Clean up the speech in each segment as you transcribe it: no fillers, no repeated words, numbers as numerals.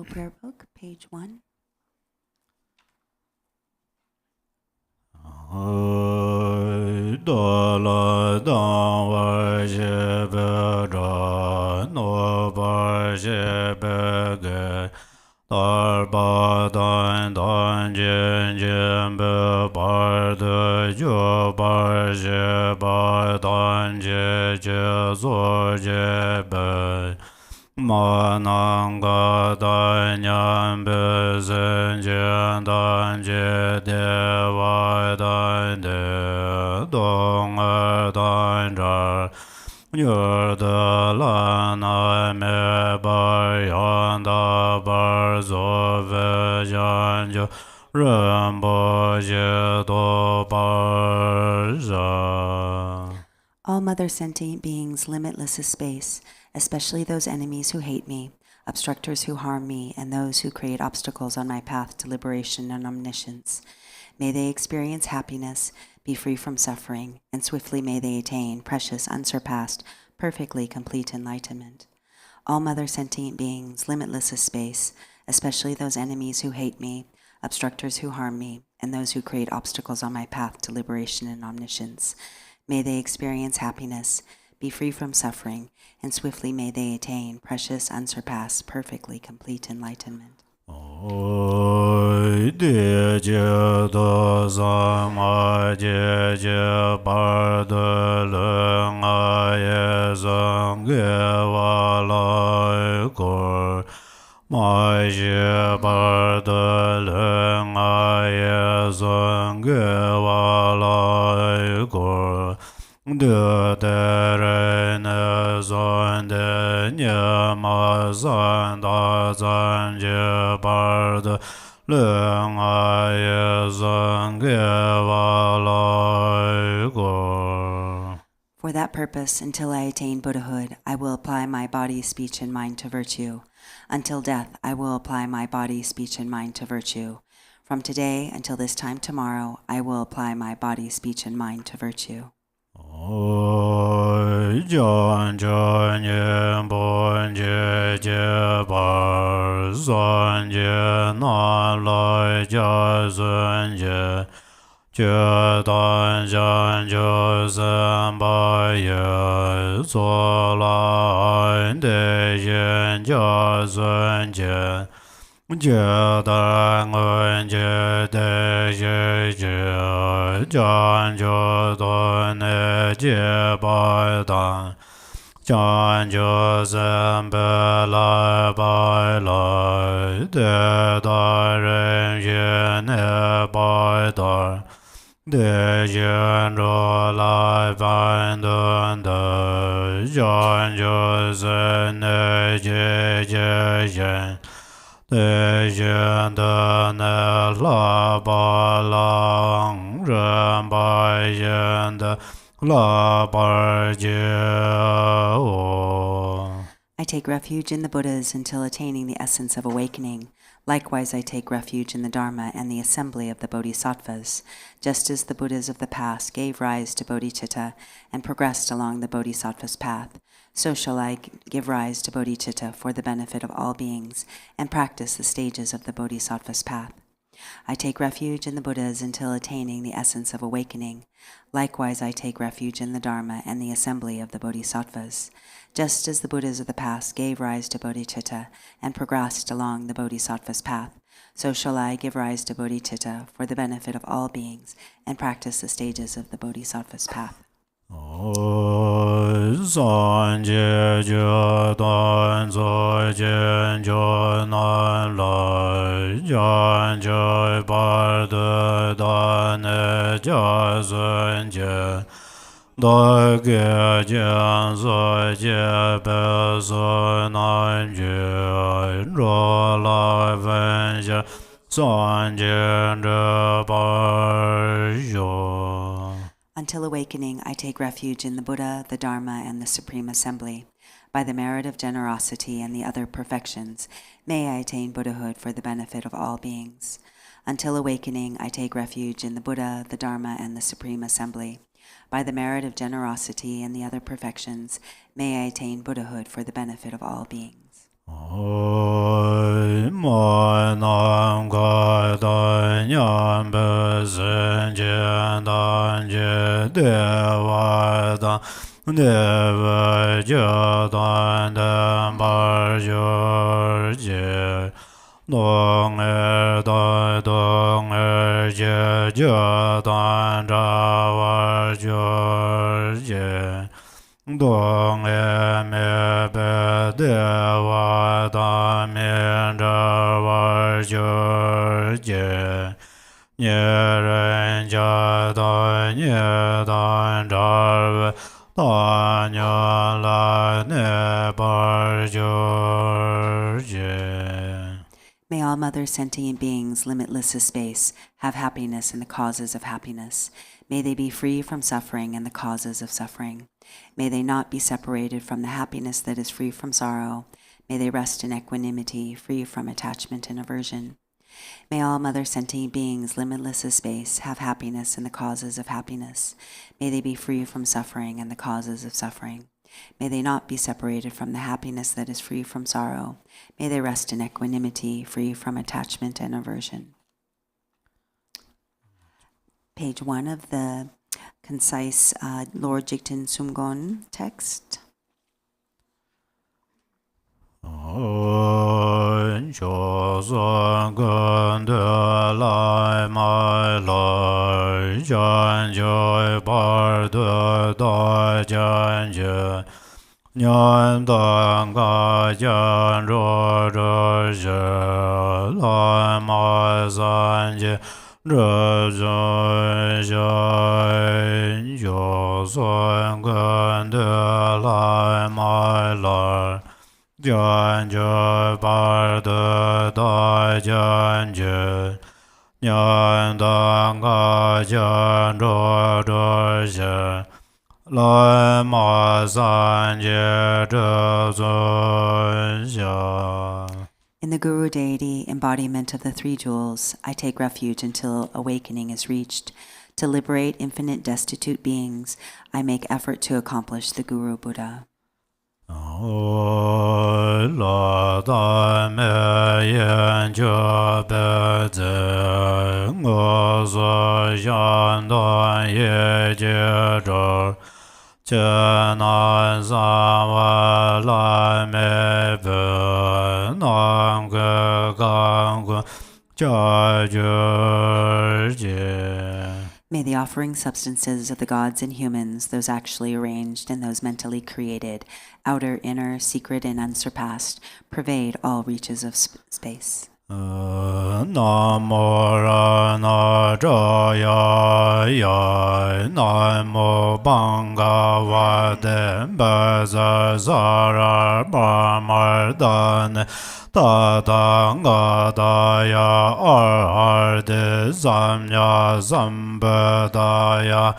Prayer Book, page 1. Mananga danyan bezen dan je deva dan de dong dan jar nyur de lana me bar yan da bar zo ve jan jo rambo je do bar ja. All mother sentient beings, limitless as space, especially those enemies who hate me, obstructors who harm me, and those who create obstacles on my path to liberation and omniscience. May they experience happiness, be free from suffering, and swiftly may they attain precious, unsurpassed, perfectly complete enlightenment. All mother sentient beings, limitless as space, especially those enemies who hate me, obstructors who harm me, and those who create obstacles on my path to liberation and omniscience. May they experience happiness, be free from suffering, and swiftly may they attain precious, unsurpassed, perfectly complete enlightenment. Oi de je do sama je par de le ye zang ge wa la kor ma je par de le ye zang ge wa la kor de re ne zon de nye ma zan da zan je bar de le ye zan ge wa la kor. For that purpose, until I attain Buddhahood, I will apply my body, speech, and mind to virtue. Until death, I will apply my body, speech, and mind to virtue. From today until this time tomorrow, I will apply my body, speech, and mind to virtue. Oi jan jan yen bon je bar zan je na lai ja zun je dan jan jo zan ba ye zo la de yen ja zun je dan ngun je de je jan jo don je ba dan jan jo zan be la ba la de da ren je ne ba da de jen ro la ban don da jan jo zan ne je jen de jen de ne la ba lang ren ba jen de la ba je o. I take refuge in the Buddhas until attaining the essence of awakening. Likewise, I take refuge in the Dharma and the assembly of the Bodhisattvas. Just as the Buddhas of the past gave rise to Bodhichitta and progressed along the Bodhisattva's path, so shall I give rise to Bodhichitta for the benefit of all beings and practice the stages of the Bodhisattva's path. I take refuge in the Buddhas until attaining the essence of awakening. Likewise, I take refuge in the Dharma and the assembly of the Bodhisattvas. Just as the Buddhas of the past gave rise to Bodhichitta and progressed along the Bodhisattva's path, so shall I give rise to Bodhichitta for the benefit of all beings and practice the stages of the Bodhisattva's path. San je je dan zo jen jo nan la jan je bar de dan ja zun je da ge jan zo je be zo nan je ro la ven je san jen de bar jo. Until awakening, I take refuge in the Buddha, the Dharma, and the Supreme Assembly. By the merit of generosity and the other perfections, may I attain Buddhahood for the benefit of all beings. Until awakening, I take refuge in the Buddha, the Dharma, and the Supreme Assembly. By the merit of generosity and the other perfections, may I attain Buddhahood for the benefit of all beings. Moi nam ga da nyam be sen je dan je de wa da de wa je dan de bar je dong da dong je dan da wa je dong me be de wa da me da wa je nye ren ja da nye dan da da nya la ne bar je. May all Mother sentient beings, limitless as space, have happiness in the causes of happiness. May they be free from suffering and the causes of suffering. May they not be separated from the happiness that is free from sorrow. May they rest in equanimity, free from attachment and aversion. May all Mother sentient beings, limitless as space, have happiness in the causes of happiness. May they be free from suffering and the causes of suffering. May they not be separated from the happiness that is free from sorrow. May they rest in equanimity, free from attachment and aversion. Page 1 of the Concise Lord Jigten Sumgon text. Cho son gun de lai mai lai jan joy bar de da jan je nyan dang ga jan ro ro je lai mai san je ro zo je yo son gun de lai mai lai Jan je bar de da jan je nyan dang ga jan ro ro je lai ma san je zhe zun xia. In the Guru deity, embodiment of the three jewels, I take refuge until awakening is reached. To liberate infinite destitute beings, I make effort to accomplish the Guru Buddha. La da me yen jo be ze ngo zo yan dan ye je zhe che nan sa wa la me be nan ge gang gu jia je jie. May the offering substances of the gods and humans, those actually arranged and those mentally created, outer, inner, secret, and unsurpassed, pervade all reaches of space. Namo Rana Jaya Namo Bhagavate Bezazara Brahmardane Tatangadaya Arhade Samya Sambadaya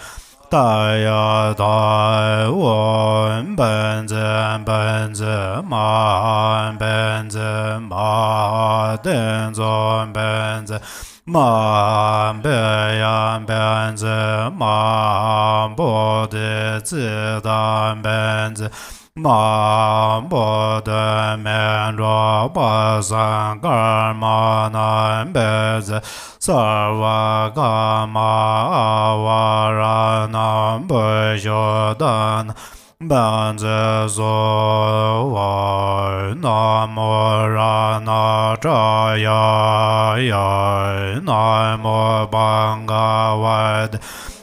Daya Dai Wan Benze Benze Ma Benze Ma Denzon Benze Ma Beyan Benze Ma Bodhichitta Benze Ma Bodhi Mendra Basan Karma Nan Benze Sarva Kama Avaranam Bhajodan Banze Sovar Namo Rana Jaya Namo Bhagavad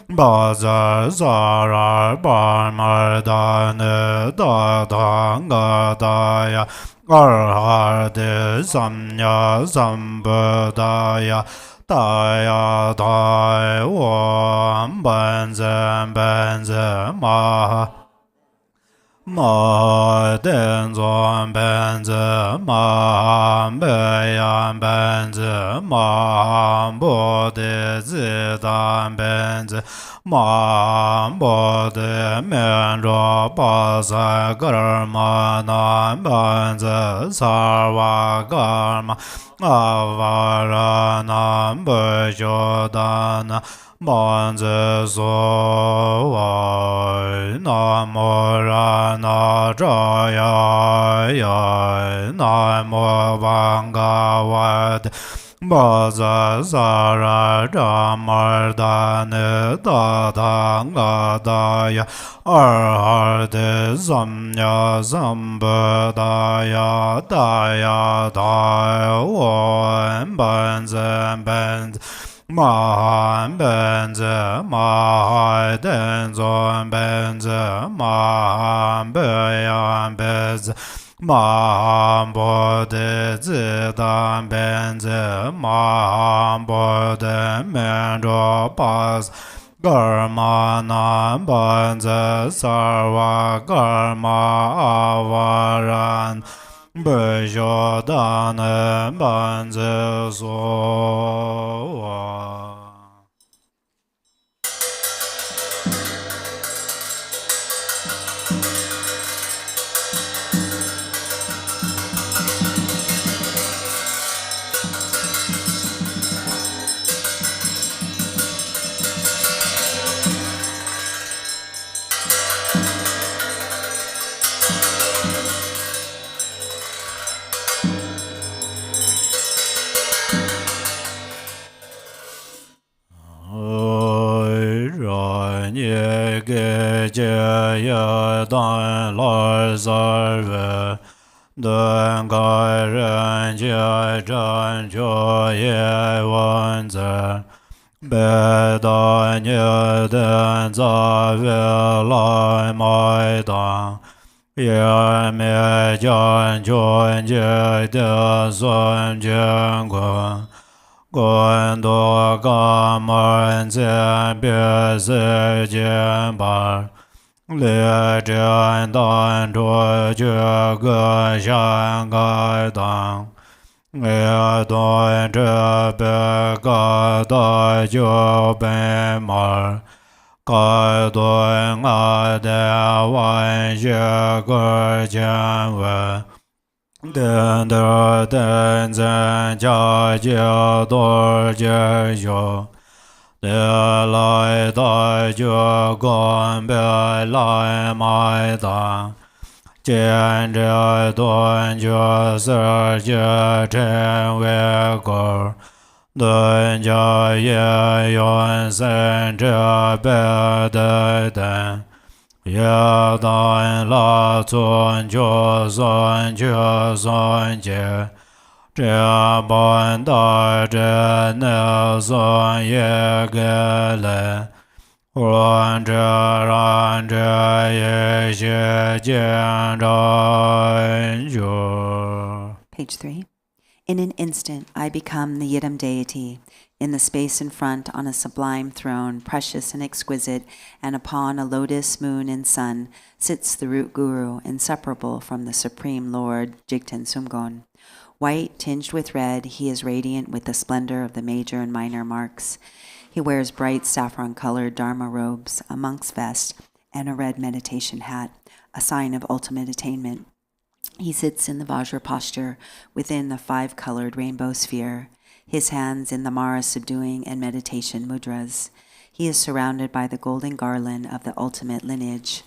Bazar Zarar Barmardane Dadangadaya Arhade Samya Sambadaya Daya Dai Wan Benze Benze Ma Denzon Benze Ma Beyan Benze Ma Bodhichitta Benze Ma Bodhi Mendra Basa Karma Nan Benze Sarva Karma Avaranam Bhajodan Banze Sovar Namo na cha ya ya na mo bhagavad Baza Zara Jamardane Dada Gadaya Arhade Zamya Zambadaya Daya Daya Om Benze Benze Mahan Benze Mahai Denzon Benze Mahan Beyan Benze Maham Bodhi Zidan Benze Maham Bodhi Mendro Pas Garmana Benze Sarva Garma Avaran Bejodane Benze Soa. Dön gai ren jie zhen jiu ye wen zi be da nye den za vi lai mai dang ye me jian juan jie de sun jian guan guan du ga men jian bie zi jian bar Liu zhen dan zhu jue ge shan gai dang Liu dun zhe be ga da jiu ben mar Gai dun a de wan xie ge jian wen Den de den zhen jia jiu du jie xiu De lai dai jiu guan bei lai mai dang Jian zhe duan jiu si jie chen wei gu Dun jia ye yuan sen zhe bei de den Ye dan la cun jiu sun jiu sun jie Zhe ban da zhe ne sun ye ge le Ruan zhe ran zhe ye xie jian zhan zhu. Page 3. In an instant, I become the Yidam deity, in the space in front on a sublime throne, precious and exquisite, and upon a lotus, moon, and sun, sits the root guru, inseparable from the Supreme Lord, Jigten Sumgon. White, tinged with red, he is radiant with the splendor of the major and minor marks. He wears bright saffron-colored Dharma robes, a monk's vest, and a red meditation hat, a sign of ultimate attainment. He sits in the Vajra posture within the 5-colored rainbow sphere, his hands in the Mara subduing and meditation mudras. He is surrounded by the golden garland of the ultimate lineage,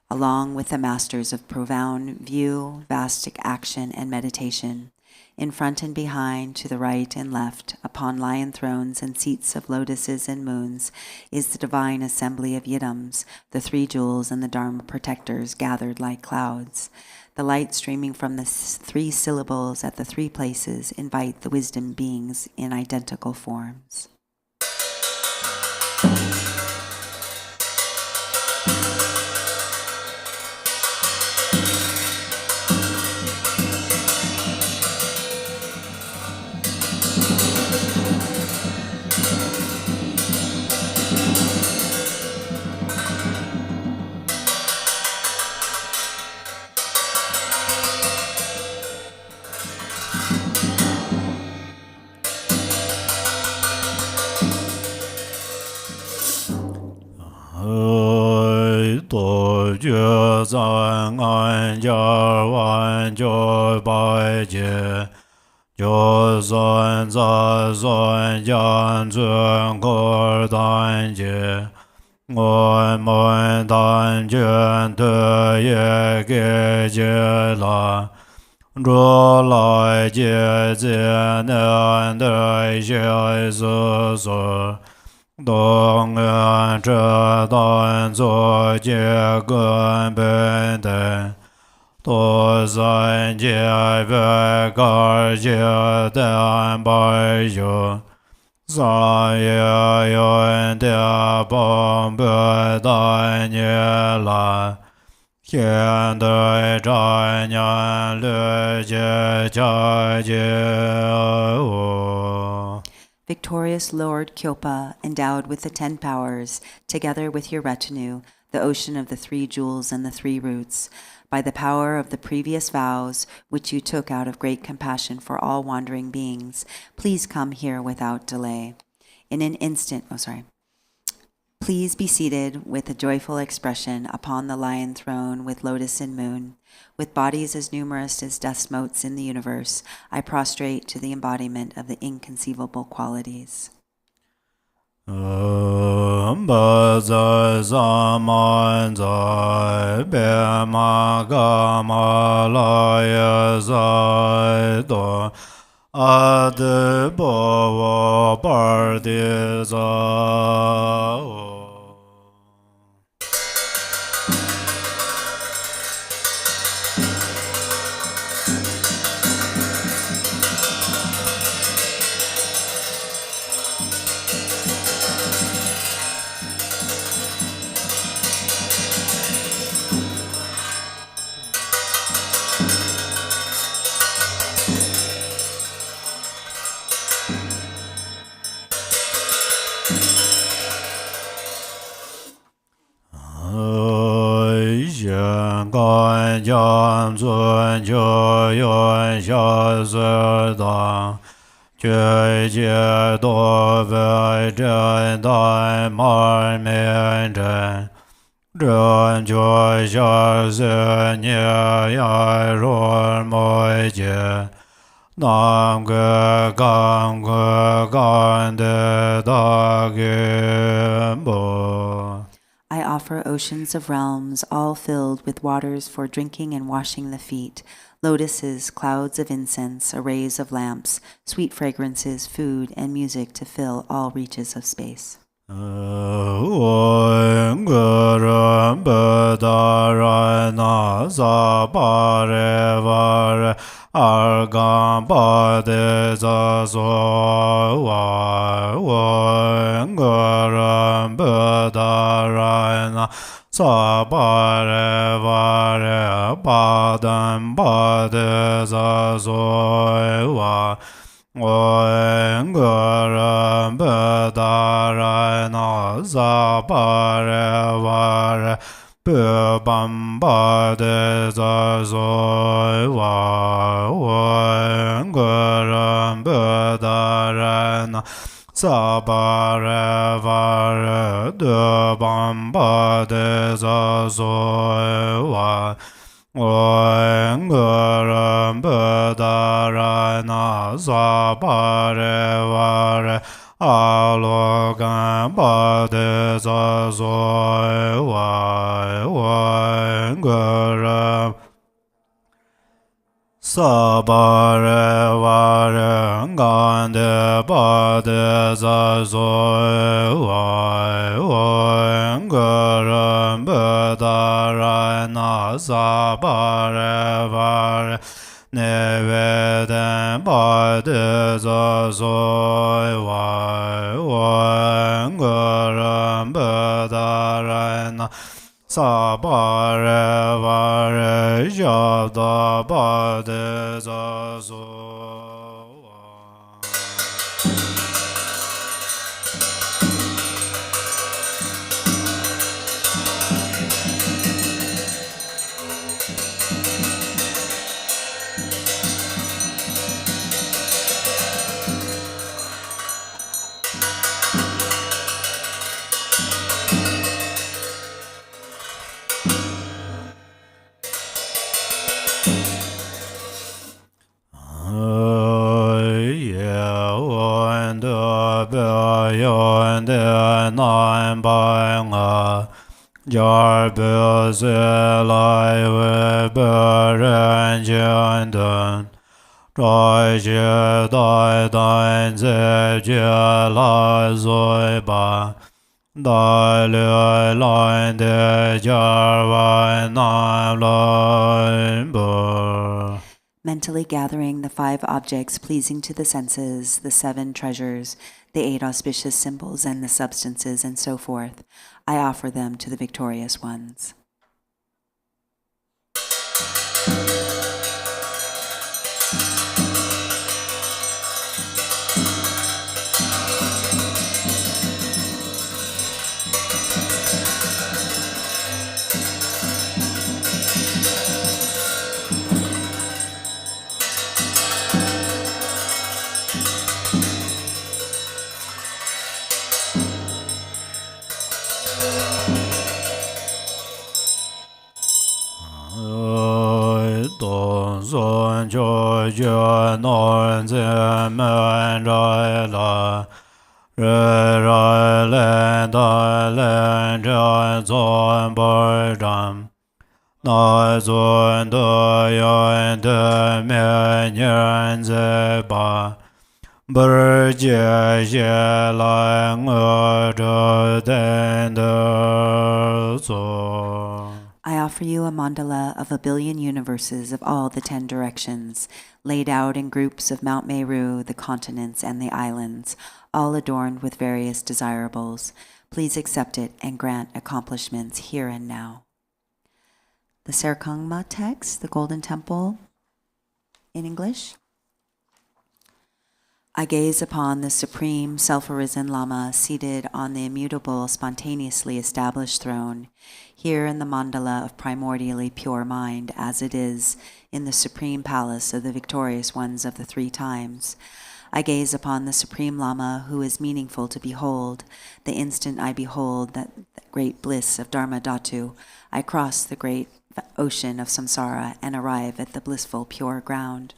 along with the masters of profound view, vastic action, and meditation. In front and behind, to the right and left, upon lion thrones and seats of lotuses and moons, is the divine assembly of Yidams, the 3 jewels and the Dharma protectors gathered like clouds. The light streaming from the 3 syllables at the 3 places invite the wisdom beings in identical forms. Zang an jar wan jo bai jie jo zon za zon jan zun kor dan jie ngồi môi tan chuyện tự ye kế chế la rô lại chế chế nên đời chế sư sư Đông ngân trở toàn dô chế cơn bên tên Tô danh chế về cар chế tên bài dô Sa ye yuen tia bom bê đại nhé la Hiện đời trái nhân lư chế trái chế ô Victorious Lord Chopa, endowed with the 10 powers, together with your retinue, the ocean of the 3 jewels and the 3 roots, by the power of the previous vows, which you took out of great compassion for all wandering beings, please come here without delay. In an instant, Please be seated with a joyful expression upon the lion throne with lotus and moon. With bodies as numerous as dust motes in the universe, I prostrate to the embodiment of the inconceivable qualities. I offer oceans of realms, all filled with waters for drinking and washing the feet, lotuses, clouds of incense, arrays of lamps, sweet fragrances, food, and music to fill all reaches of space. Argam Bade Ngaram Buddharana Sabare Vare Padam Bade Zazoiwa Ngaram Buddharana Sabare Vare Bambade Zazoi Ngaram Buddharana Sabare Vare Bambade Zazoi Ngaram Buddharana Sabare Vare Alogan Bade Zazoi Ngaram Sabare Vare Gande Bade Zazoi Ngaram Buddharana Sabare Vare Neveden Bade Zazoi Ngaram Buddharana Sabare Vare Jada Bade Zazoi Jarbu Zilai Weberan Jandan Trai Jie Dai Dan Ze Jie La Zoi Ba Dai Lui Lai De Jar Wai Nam Lai Bo. Mentally gathering the 5 objects pleasing to the senses, the 7 treasures, the 8 auspicious symbols, and the substances, and so forth, I offer them to the victorious ones. Son cho je non ze men rai la re rai le da le ja zon bar dam na zon do yo de me nyan ze ba bar je je la ngo do den de so. I offer you a mandala of 1 billion universes of all the 10 directions, laid out in groups of Mount Meru, the continents, and the islands, all adorned with various desirables. Please accept it and grant accomplishments here and now. The Serkangma text, the Golden Temple, in English. I gaze upon the supreme self-arisen Lama seated on the immutable, spontaneously established throne, here in the mandala of primordially pure mind, as it is in the supreme palace of the victorious ones of the 3 times. I gaze upon the supreme Lama who is meaningful to behold. The instant I behold that great bliss of Dharma Dhatu, I cross the great ocean of samsara and arrive at the blissful pure ground.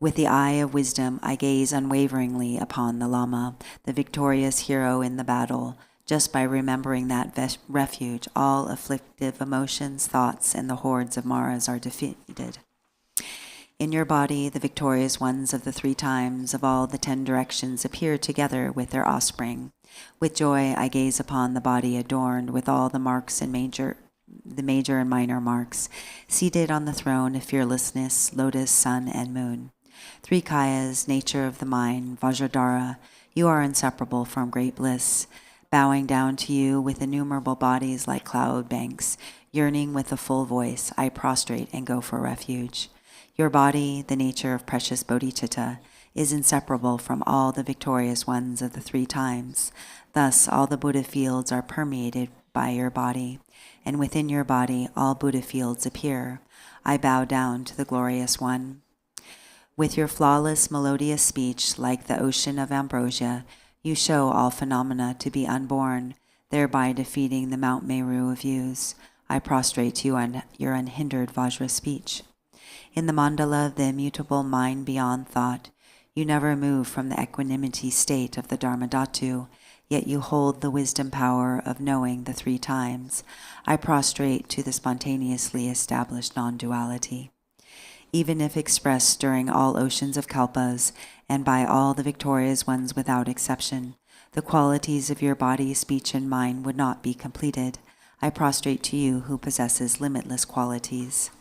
With the eye of wisdom, I gaze unwaveringly upon the Lama, the victorious hero in the battle. Just by remembering that refuge, all afflictive emotions, thoughts, and the hordes of Maras are defeated. In your body, the victorious ones of the 3 times of all the 10 directions appear together with their offspring. With joy, I gaze upon the body adorned with all the marks and major and minor marks, seated on the throne of fearlessness, lotus, sun, and moon. 3 kayas, nature of the mind, Vajradhara, you are inseparable from great bliss. Bowing down to you with innumerable bodies like cloud banks, yearning with a full voice, I prostrate and go for refuge. Your body, the nature of precious Bodhichitta, is inseparable from all the victorious ones of the 3 times. Thus, all the Buddha fields are permeated by your body, and within your body all Buddha fields appear. I bow down to the glorious one. With your flawless, melodious speech, like the ocean of ambrosia, you show all phenomena to be unborn, thereby defeating the Mount Meru of views. I prostrate to you on your unhindered Vajra speech. In the mandala of the immutable mind beyond thought, you never move from the equanimity state of the Dharma Dhatu, yet you hold the wisdom power of knowing the 3 times. I prostrate to the spontaneously established non-duality. Even if expressed during all oceans of kalpas, and by all the victorious ones without exception, the qualities of your body, speech, and mind would not be completed. I prostrate to you who possesses limitless qualities.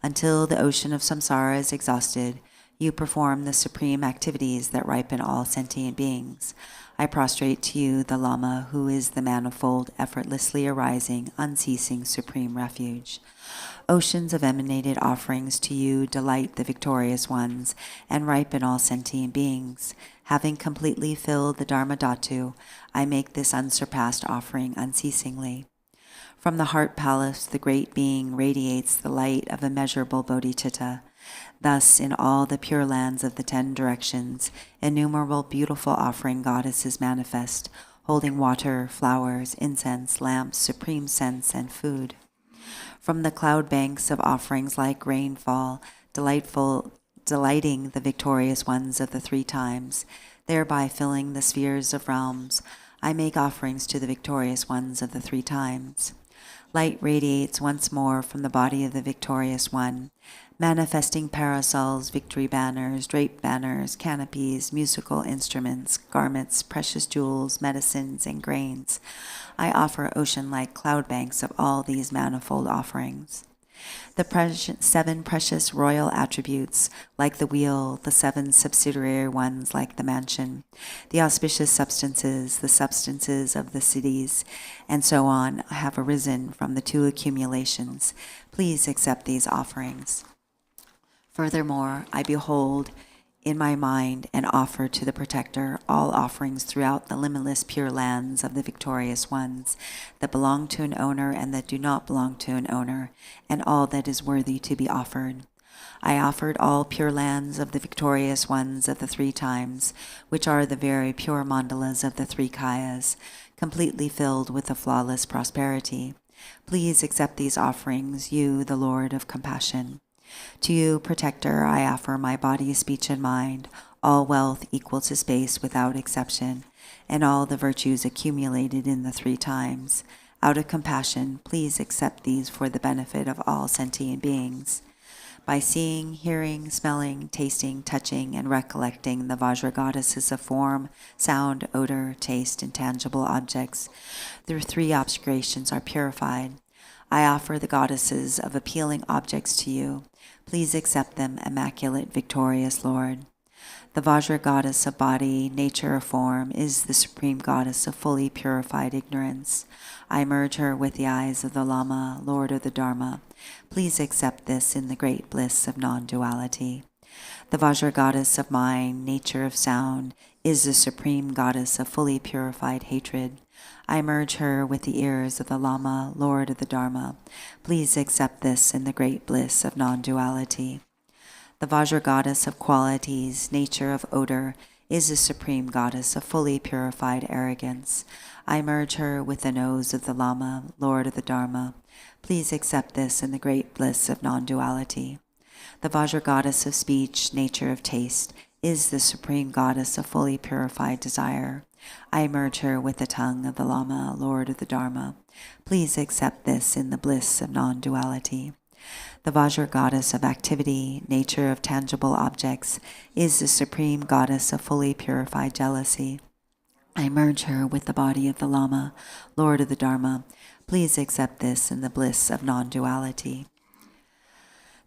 Until the ocean of samsara is exhausted, you perform the supreme activities that ripen all sentient beings. I prostrate to you, the Lama, who is the manifold, effortlessly arising, unceasing, supreme refuge. Oceans of emanated offerings to you delight the victorious ones and ripen all sentient beings. Having completely filled the Dharma Dhatu, I make this unsurpassed offering unceasingly. From the heart palace, the great being radiates the light of immeasurable Bodhichitta. Thus, in all the pure lands of the 10 directions, innumerable beautiful offering goddesses manifest, holding water, flowers, incense, lamps, supreme scents, and food. From the cloud banks of offerings like rainfall, delighting the victorious ones of the 3 times, thereby filling the spheres of realms, I make offerings to the victorious ones of the 3 times. Light radiates once more from the body of the victorious one, manifesting parasols, victory banners, draped banners, canopies, musical instruments, garments, precious jewels, medicines, and grains. I offer ocean-like cloud banks of all these manifold offerings. The 7 precious royal attributes, like the wheel, the 7 subsidiary ones, like the mansion, the auspicious substances, the substances of the cities, and so on, have arisen from the 2 accumulations. Please accept these offerings. Furthermore, I behold in my mind and offer to the Protector all offerings throughout the limitless pure lands of the victorious ones that belong to an owner and that do not belong to an owner, and all that is worthy to be offered. I offered all pure lands of the victorious ones of the 3 times, which are the very pure mandalas of the 3 kayas, completely filled with a flawless prosperity. Please accept these offerings, you, the Lord of compassion. To you, Protector, I offer my body, speech, and mind, all wealth equal to space without exception, and all the virtues accumulated in the 3 times. Out of compassion, please accept these for the benefit of all sentient beings. By seeing, hearing, smelling, tasting, touching, and recollecting the Vajra goddesses of form, sound, odor, taste, and tangible objects, their 3 aspirations are purified. I offer the goddesses of appealing objects to you. Please accept them, immaculate, victorious Lord. The Vajra goddess of body, nature of form, is the supreme goddess of fully purified ignorance. I merge her with the eyes of the Lama, Lord of the Dharma. Please accept this in the great bliss of non-duality. The Vajra goddess of mind, nature of sound, is the supreme goddess of fully purified hatred. I merge her with the ears of the Lama, Lord of the Dharma. Please accept this in the great bliss of non-duality. The Vajra goddess of qualities, nature of odor, is the supreme goddess of fully purified arrogance. I merge her with the nose of the Lama, Lord of the Dharma. Please accept this in the great bliss of non-duality. The Vajra goddess of speech, nature of taste, is the supreme goddess of fully purified desire. I merge her with the tongue of the Lama, Lord of the Dharma. Please accept this in the bliss of non-duality. The Vajra goddess of activity, nature of tangible objects, is the supreme goddess of fully purified jealousy. I merge her with the body of the Lama, Lord of the Dharma. Please accept this in the bliss of non-duality.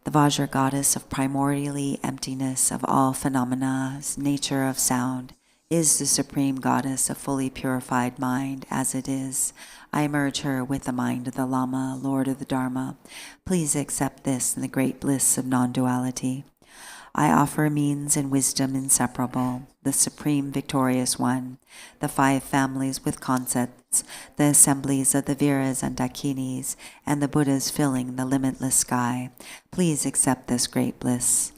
The Vajra goddess of primordially emptiness of all phenomena, nature of sound, is the supreme goddess of fully purified mind as it is. I merge her with the mind of the Lama, Lord of the Dharma. Please accept this in the great bliss of non-duality. I offer means and wisdom inseparable, the supreme victorious one, the 5 families with concepts, the assemblies of the Viras and Dakinis, and the Buddhas filling the limitless sky. Please accept this great bliss.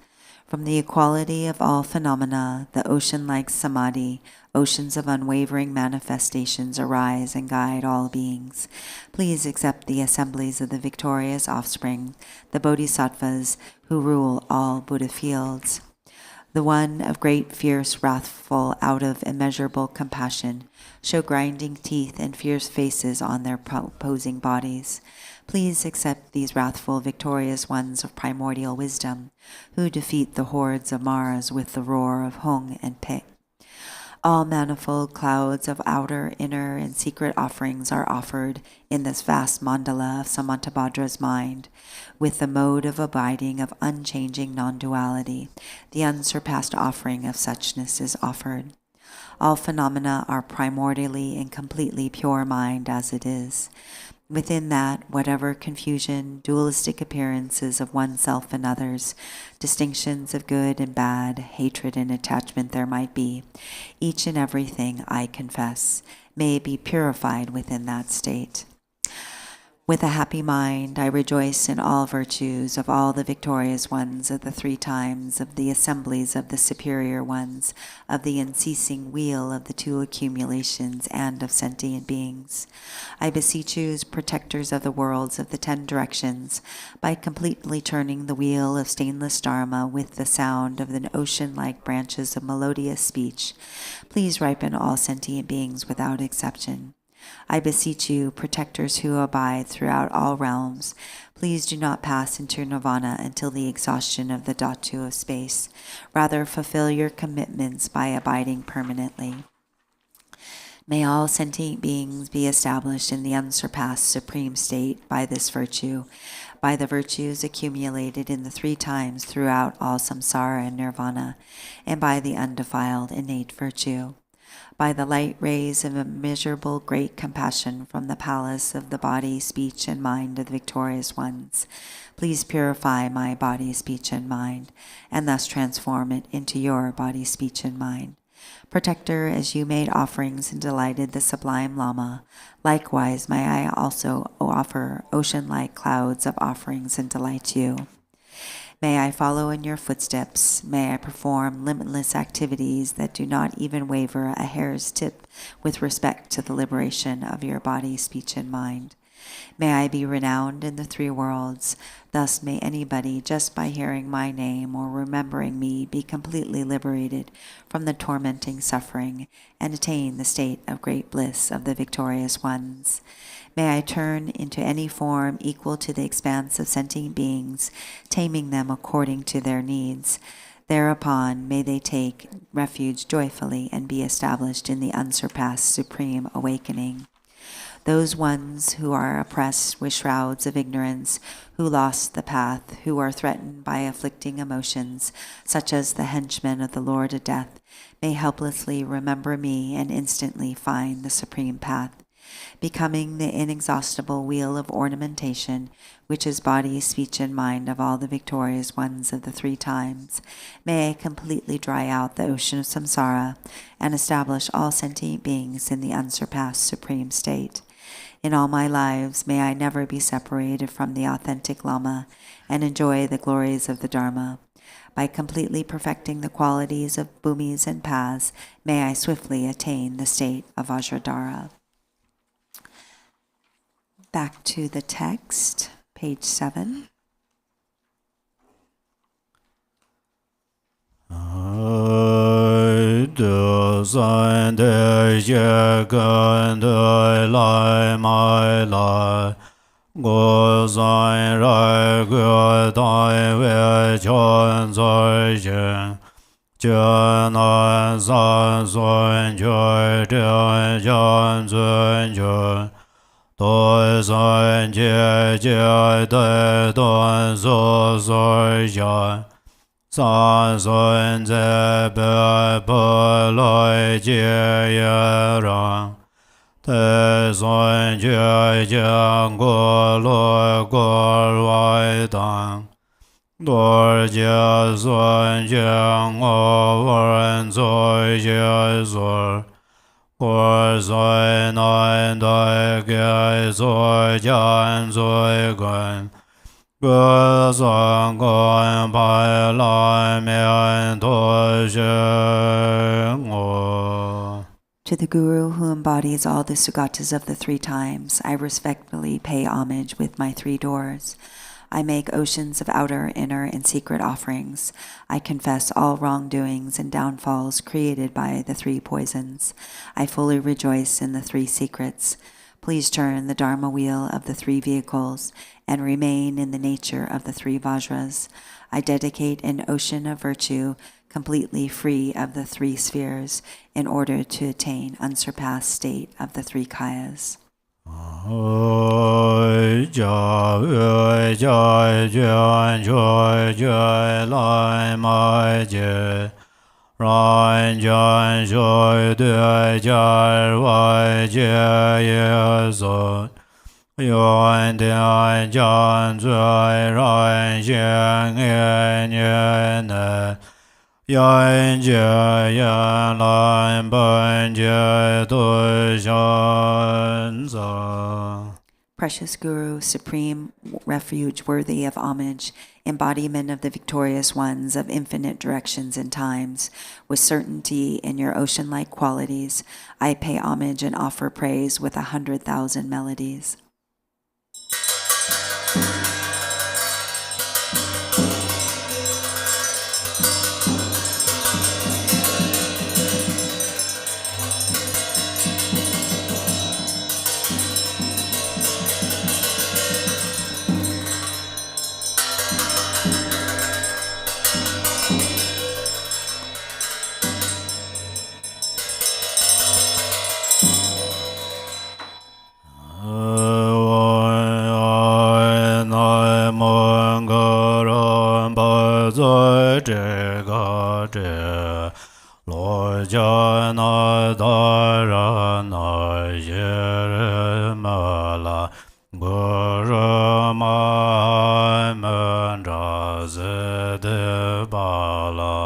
From the equality of all phenomena, the ocean-like samadhi, oceans of unwavering manifestations arise and guide all beings. Please accept the assemblies of the victorious offspring, the bodhisattvas who rule all Buddha fields. The one of great, fierce, wrathful, out of immeasurable compassion, show grinding teeth and fierce faces on their opposing bodies. Please accept these wrathful, victorious ones of primordial wisdom, who defeat the hordes of Maras with the roar of Hung and Pik. All manifold clouds of outer, inner, and secret offerings are offered in this vast mandala of Samantabhadra's mind, with the mode of abiding of unchanging non-duality. The unsurpassed offering of suchness is offered. All phenomena are primordially and completely pure mind as it is. Within that, whatever confusion, dualistic appearances of oneself and others, distinctions of good and bad, hatred and attachment there might be, each and everything, I confess, may be purified within that state. With a happy mind, I rejoice in all virtues of all the victorious ones of the 3 times, of the assemblies of the superior ones, of the unceasing wheel of the 2 accumulations, and of sentient beings. I beseech you, protectors of the worlds of the 10 directions, by completely turning the wheel of stainless Dharma with the sound of the ocean-like branches of melodious speech, please ripen all sentient beings without exception. I beseech you, protectors who abide throughout all realms, please do not pass into nirvana until the exhaustion of the dhatu of space. Rather, fulfill your commitments by abiding permanently. May all sentient beings be established in the unsurpassed supreme state by this virtue, by the virtues accumulated in the 3 times throughout all samsara and nirvana, and by the undefiled innate virtue. By the light rays of immeasurable great compassion from the palace of the body, speech, and mind of the victorious ones, please purify my body, speech, and mind, and thus transform it into your body, speech, and mind. Protector, as you made offerings and delighted the sublime Lama, likewise may I also offer ocean-like clouds of offerings and delight you. May I follow in your footsteps. May I perform limitless activities that do not even waver a hair's tip with respect to the liberation of your body, speech, and mind. May I be renowned in the 3 worlds. Thus may anybody, just by hearing my name or remembering me, be completely liberated from the tormenting suffering and attain the state of great bliss of the victorious ones. May I turn into any form equal to the expanse of sentient beings, taming them according to their needs. Thereupon may they take refuge joyfully and be established in the unsurpassed supreme awakening. Those ones who are oppressed with shrouds of ignorance, who lost the path, who are threatened by afflicting emotions, such as the henchmen of the Lord of Death, may helplessly remember me and instantly find the supreme path. Becoming the inexhaustible wheel of ornamentation, which is body, speech, and mind of all the victorious ones of the 3 times, may I completely dry out the ocean of samsara and establish all sentient beings in the unsurpassed supreme state. In all my lives, may I never be separated from the authentic Lama and enjoy the glories of the Dharma. By completely perfecting the qualities of bhumis and paths, may I swiftly attain the state of Vajradhara. Back to the text, page 7. Sa sun ze pe pe loi jie ye rang te sun jie jiang guo luo guo wai dang dor jie sun jiang o wen zui jie zur guo zui nan dai ge zui jian zui gun To the Guru who embodies all the sugatas of the 3 times, I respectfully pay homage with my 3 doors. I make oceans of outer, inner, and secret offerings. I confess all wrongdoings and downfalls created by the 3 poisons. I fully rejoice in the 3 secrets. Please turn the Dharma wheel of the 3 vehicles and remain in the nature of the 3 vajras. I dedicate an ocean of virtue completely free of the 3 spheres in order to attain unsurpassed state of the 3 kayas. Ran jan shui de jar wai jie ye so yuan dian jan zui ran xian ye nie ne yan jie yan lan ban jie du shan za. Precious Guru, supreme refuge worthy of homage, embodiment of the victorious ones of infinite directions and times, with certainty in your ocean-like qualities, I pay homage and offer praise with 100,000 melodies. lo jana dara na yere mala guru ma mandra zede bala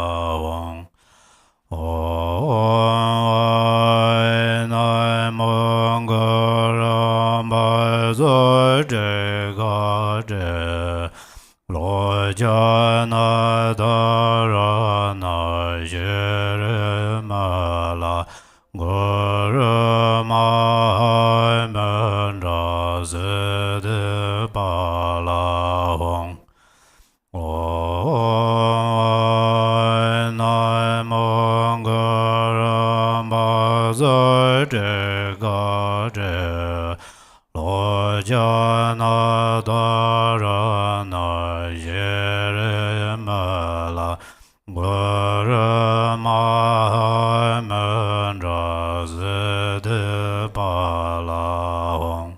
wang Oi nai mong ram ba zo de ga de lo jana dara na yere mala guru ma mandra zede bala wang Oi nai mong ram ba zo de ga de lo jana dara na yere mala guru ma mandra zede bala wang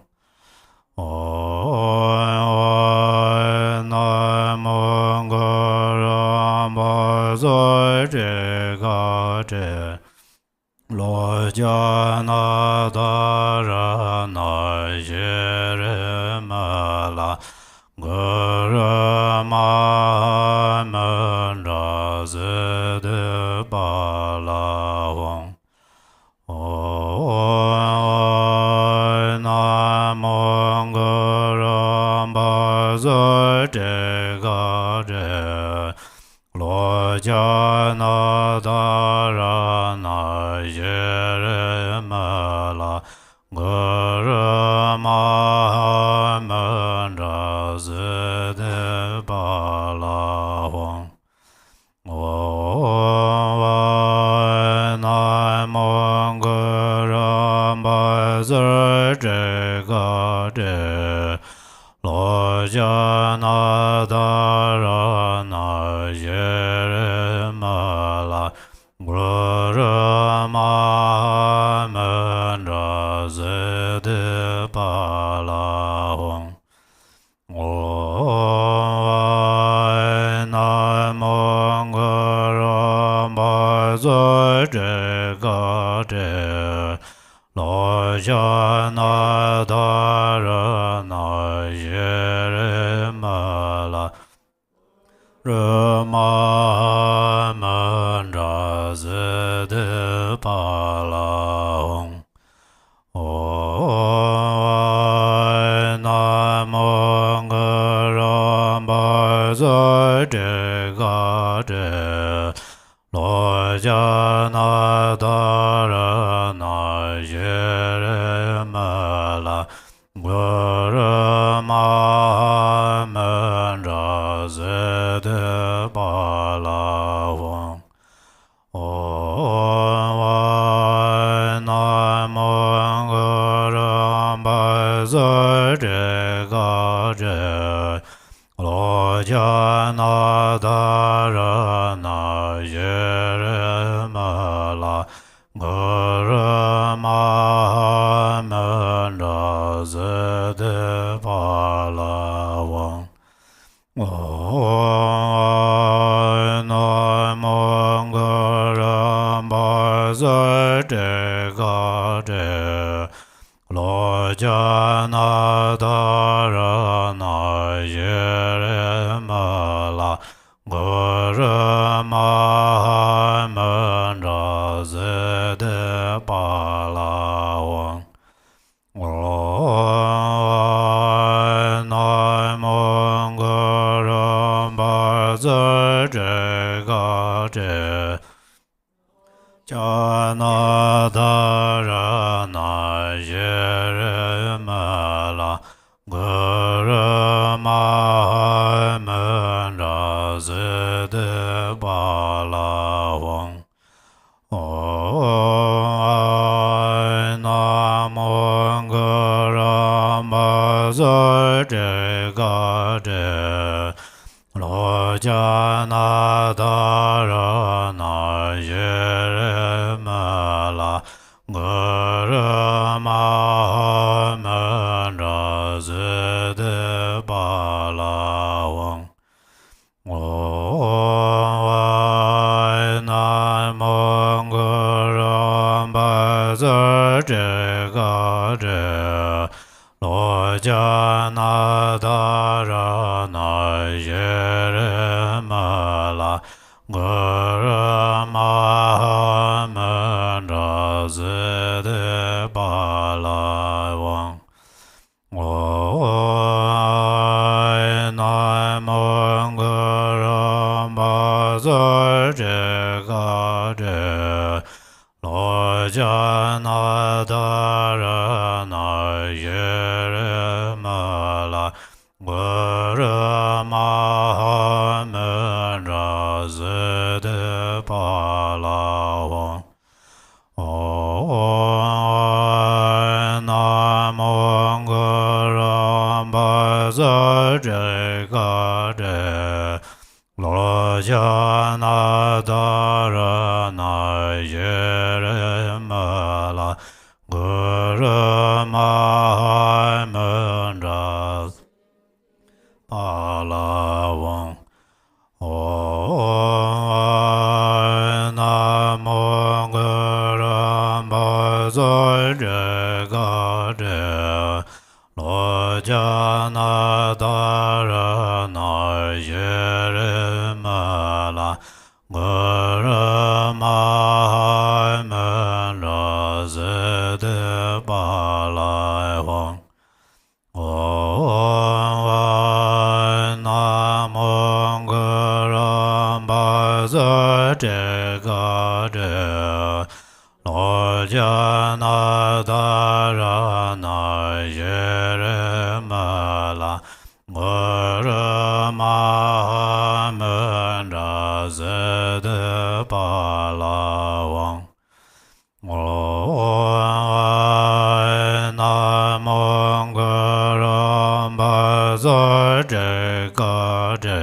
Oi nai mong ram ba zo de ga de lo jana dara na yere mala guru ma mandra zede bala wang Oi nai mong ram ba zo de ga de lo jana dara na yere mala guru ma mandra zede bala wang Oi nai mong ram ba zo de ga de lo jana dara na yere mala guru ma mandra zede bala wang Oi nai mong ram ba zo de ga de lo jana dara na yere mala Rama mandra zede bala wang Oi nai mong ram ba zo de ga de lo jana dara na yere mala guru ma mandra zede bala wang Oi nai mong ram ba zo de ga de lo jana dara na yere mala guru ma mandra zede bala wang Oi nai mong ram ba zo de ga de lo jana dara na yere mala guru ma mandra zede bala wang Oi nai mong ram ba zo de ga de jana dara na yere mala guru ma mandra zede bala wang Oi nai mong ram ba zo de ga de lo jana dara na yere mala guru ma mandra zede bala wang Oi nai mong mong ram ba za je ga je lo ja na da ra na ye re ma la gu ra ma ma ra zi de ba la wang na mong ram ba za je ga je lo ja na da ra na ye re ma la gu ra ma ma ra zi de pa la wang na mong ram ba za je ga je lo ja na da ra na ye re ma la gu ra ma ma ra pa la wang na mong ram ba za je ga je lo ja na da ra na ye re ma la gu ra ma ma ra zi de ba la wang na mong ram ba za je ga je lo ja na da ra na ye re ma la gu ra ma ma ra zi de ba la wang na mong ram ba za je ga je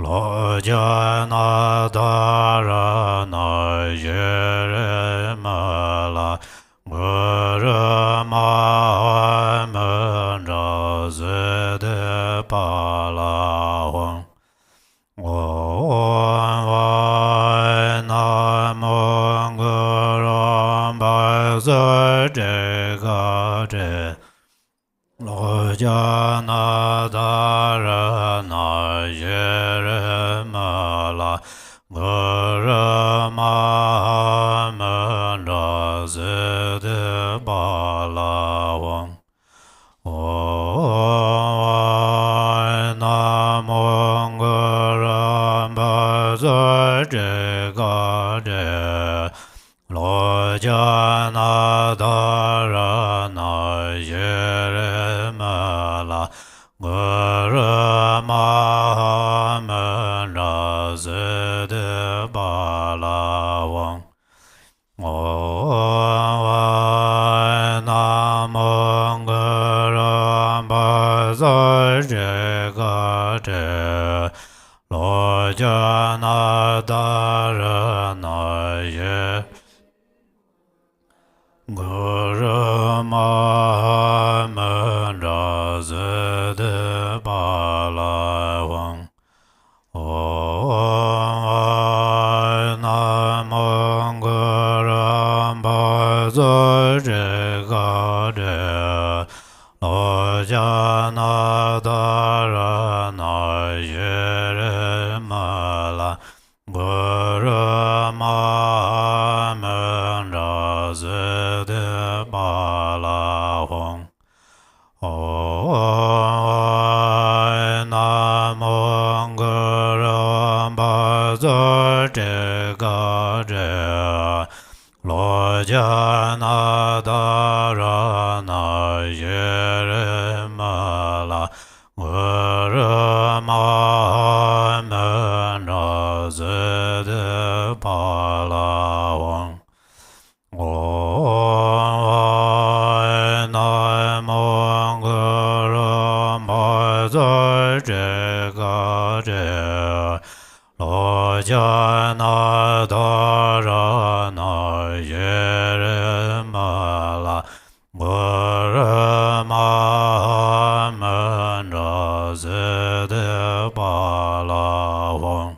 lo ja na da ra na ye re ma la gu ra ma ma ra zi de pa la wang na mong ram ba za je ga je lo ja na da ra na ye re ma la gu ra ma ma ra zi de ba la wang na mong ram ba za je ga je lo ja na da ra na ye re ma la gu ra ma ma ra zi de ba la wang na mong ram ba za je ga je lo ja na da ra na ye gu ra ma ma ra zi de ba la wang na mong ram ba za je ga je lo ja na da ra na ye re ma la gu ra ma ma ra zi de ba la wang na mong ram ba za je ga je lo ja na da ra na ye re ma la gu ra ma ma ra zi de ba la wang na mong ram ba za je ga je lo ja na da ra na ye re ma la gu ra ma ma ra zi de ba la wang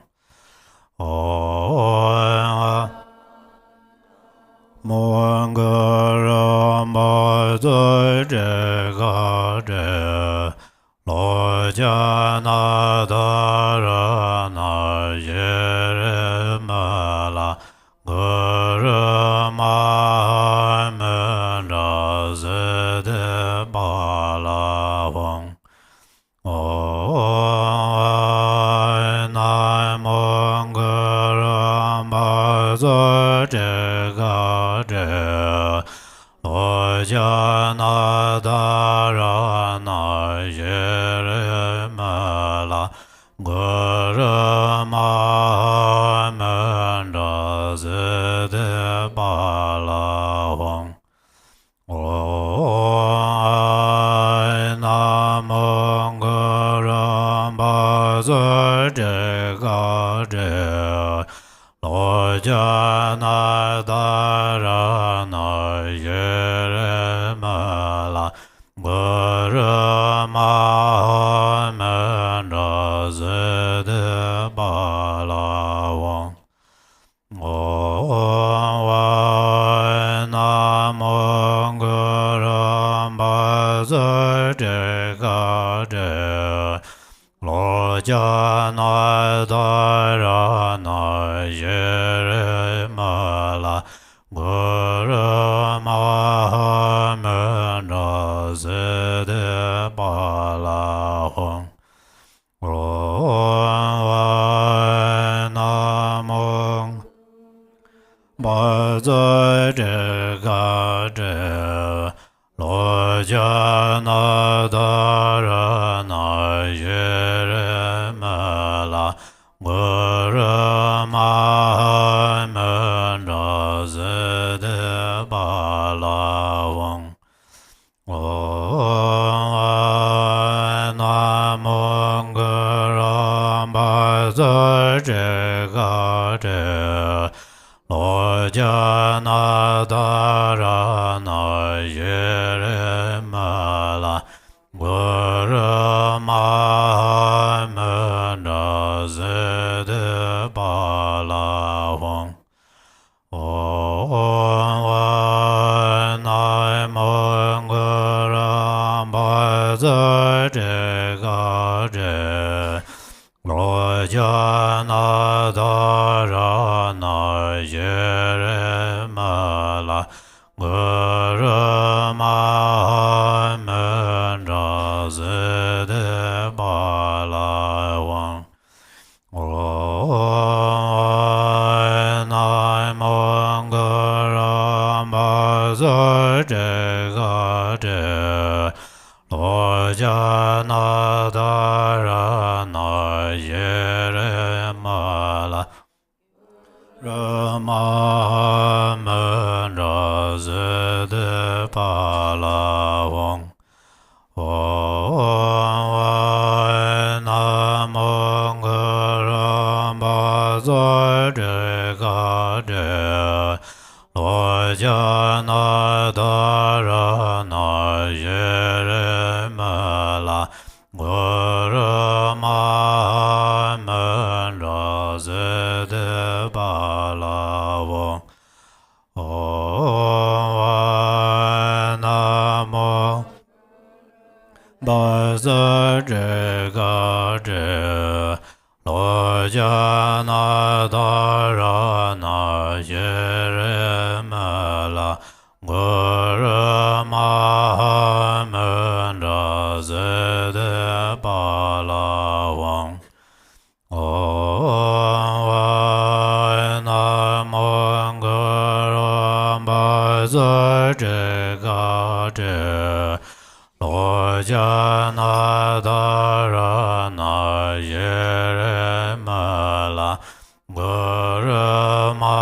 jana dara na yere mala guru ma mera zede bala wang na mong guru ma zede ga de jana dara na yere mala guru ma mera zede bala wang na mong guru ma zede ga de lo jana dara na yere mala guru ma mera zede bala wang na mong guru ma zede ga de lo jana dara na yere mala guru ma mera zede bala wang na mong ma zede ga de lo jana dara na yere mala guru ma mera zede bala wang na mong guru ma zede ga de lo jana dara na yere mala guru ma mera zede bala wang na mong guru ma zede ga de lo jana dara na yere mala guru ma mera zede bala wang na mong guru ma zede ga de lo jana dara na yere mala Rama mera zede bala wang na mong guru ma zede ga de lo jana dara na yere mala guru ma mera zede bala wang na mong ma zede ga de lo jana dara na yere mala guru ma mera zede bala wang na mong guru ma zede ga de lo jana dara na yere mala guru ma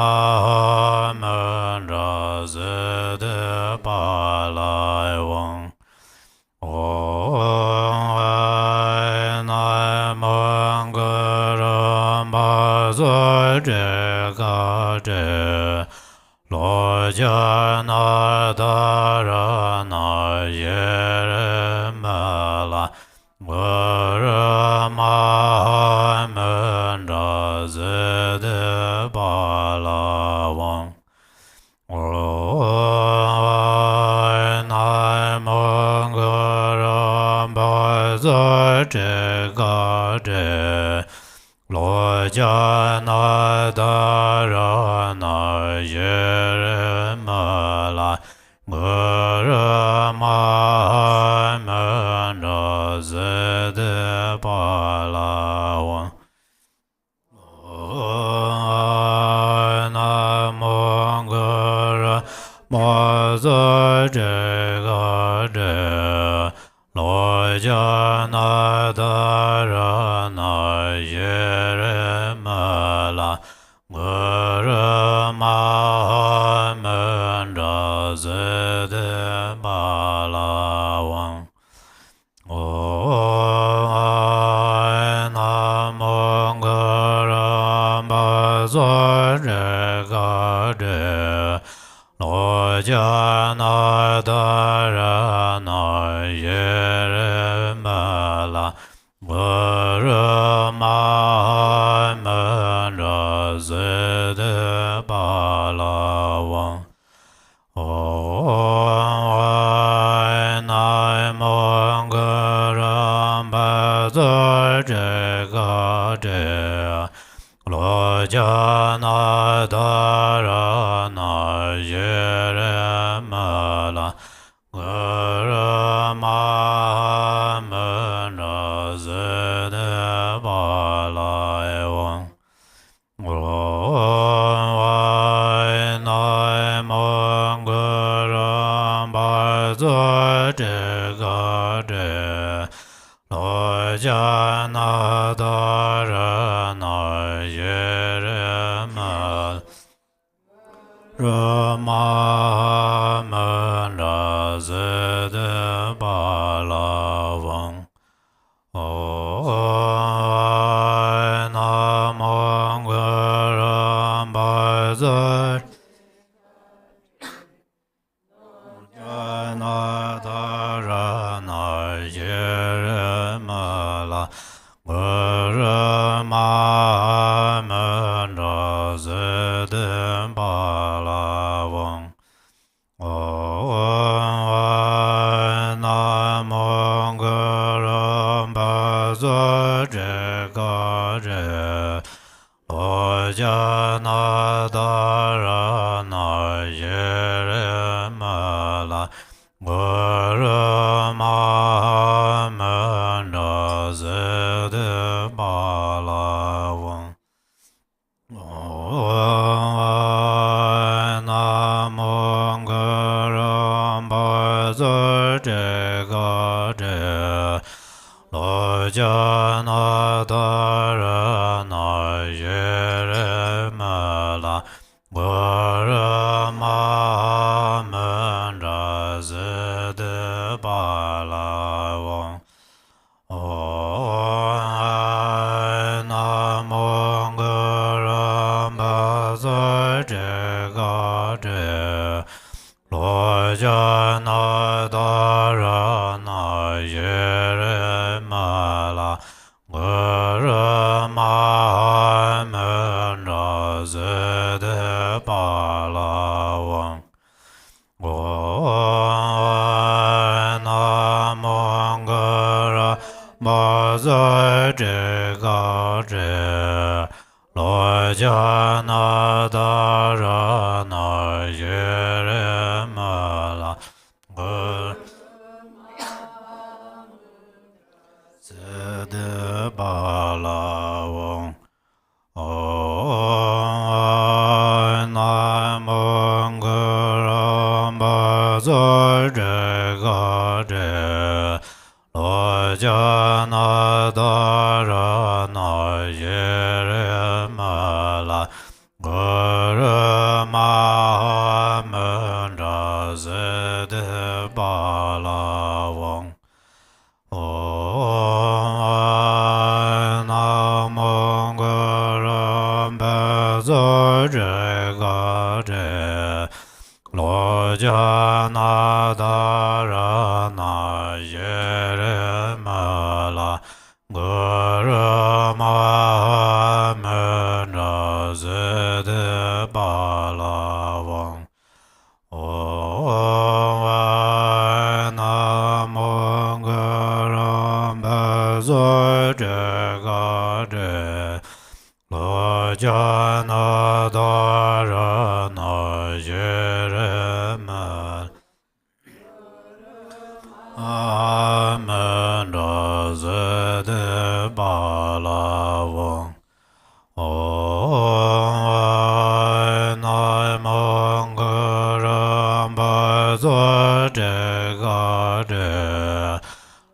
mera zede bala wang na mong guru ma zede ga de lo jana dara na yere mala guru ma mera zede bala wang na mong guru ma zede de lo jana darana yere mala gura ma manda zede palawan namo gura ma zade gade lo jana darana yere mala gura ma manda zede palawan namo gura ma zade gade lo jana darana yere mala gura ma manda zede palawan namo gura ma zade gade lo jana darana yere mala gura ma manda zede palawan namo gura ma zade gade lo jana darana yere mala Rama manda zede palawan namo gura ma zade jana darana yere mala gura ma manda zede palawan namo gura ma zade gade lo jana darana yere mala gura ma manda zede palawan namo gura ma zade gade lo jana darana yere mala gura ma manda zede palawan namo gura ma zade gade lo jana darana yere mala gura ma manda zede palawan namo gura ma zade gade lo jana darana yere mala gura zede palawan namo gura ma zade gade lo jana darana yere mala gura ma manda zede palawan namo gura ma zade gade lo jana darana yere mala gura ma manda zede palawan namo gura ma zade gade jana dara na jerema amen razede balavo na mangaram bazode gade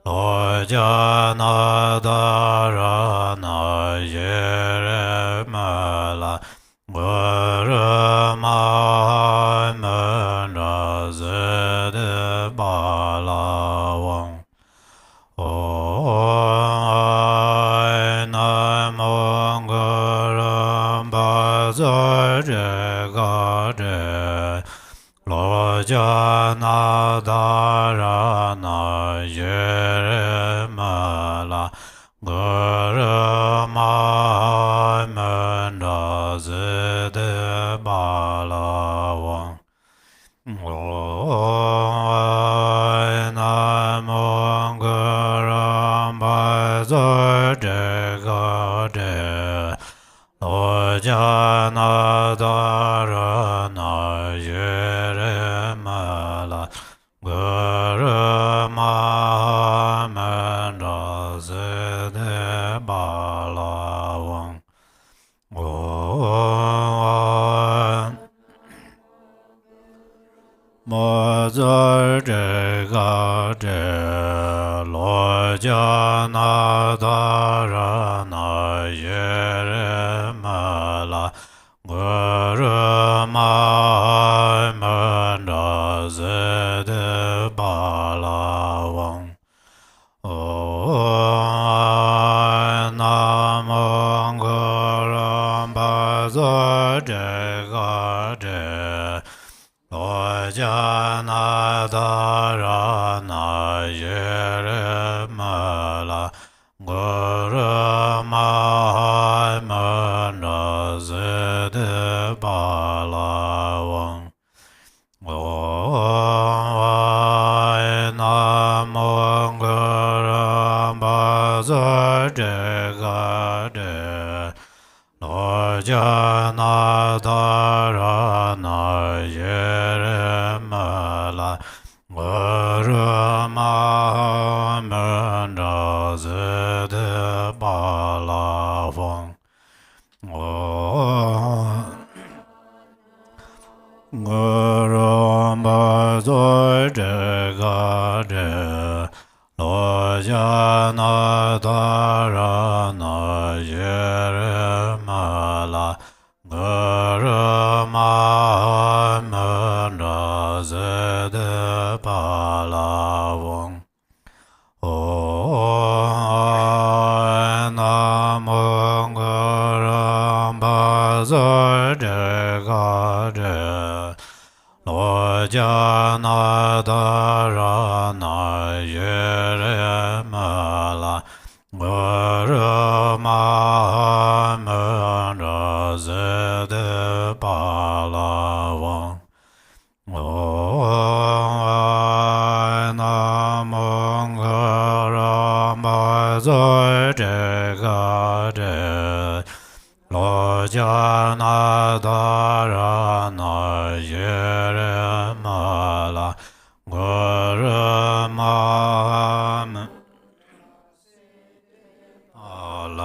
lo jana dara na jerema Gurama Manazede Balawang Namangaram Bazare Gade Lojana Dharana Jeremala Gurama Manazede Balawang Namangaram Bazade Gade Lojana Dharana Jeremala Gurama Manazede Balawang Mazarde Gade Lojana Dharana Jeremala Gurama Manazede Balawang Namangaram Bazade Gade Lojana Dharana Jeremala Gurama Manazede Balawang Namangaram Bazade Gade Lojana Dharana Jeremala Gurama Manazede Balawang Gurama Zode Gade Lojana Dharana Jeremala Gurama Manazede Balawang Namangaram Bazade Gade Lojana Dharana Jeremala Gurama Manazede Balawang Namangaram Bazade Gade Lojana Dharana Jeremala Gurama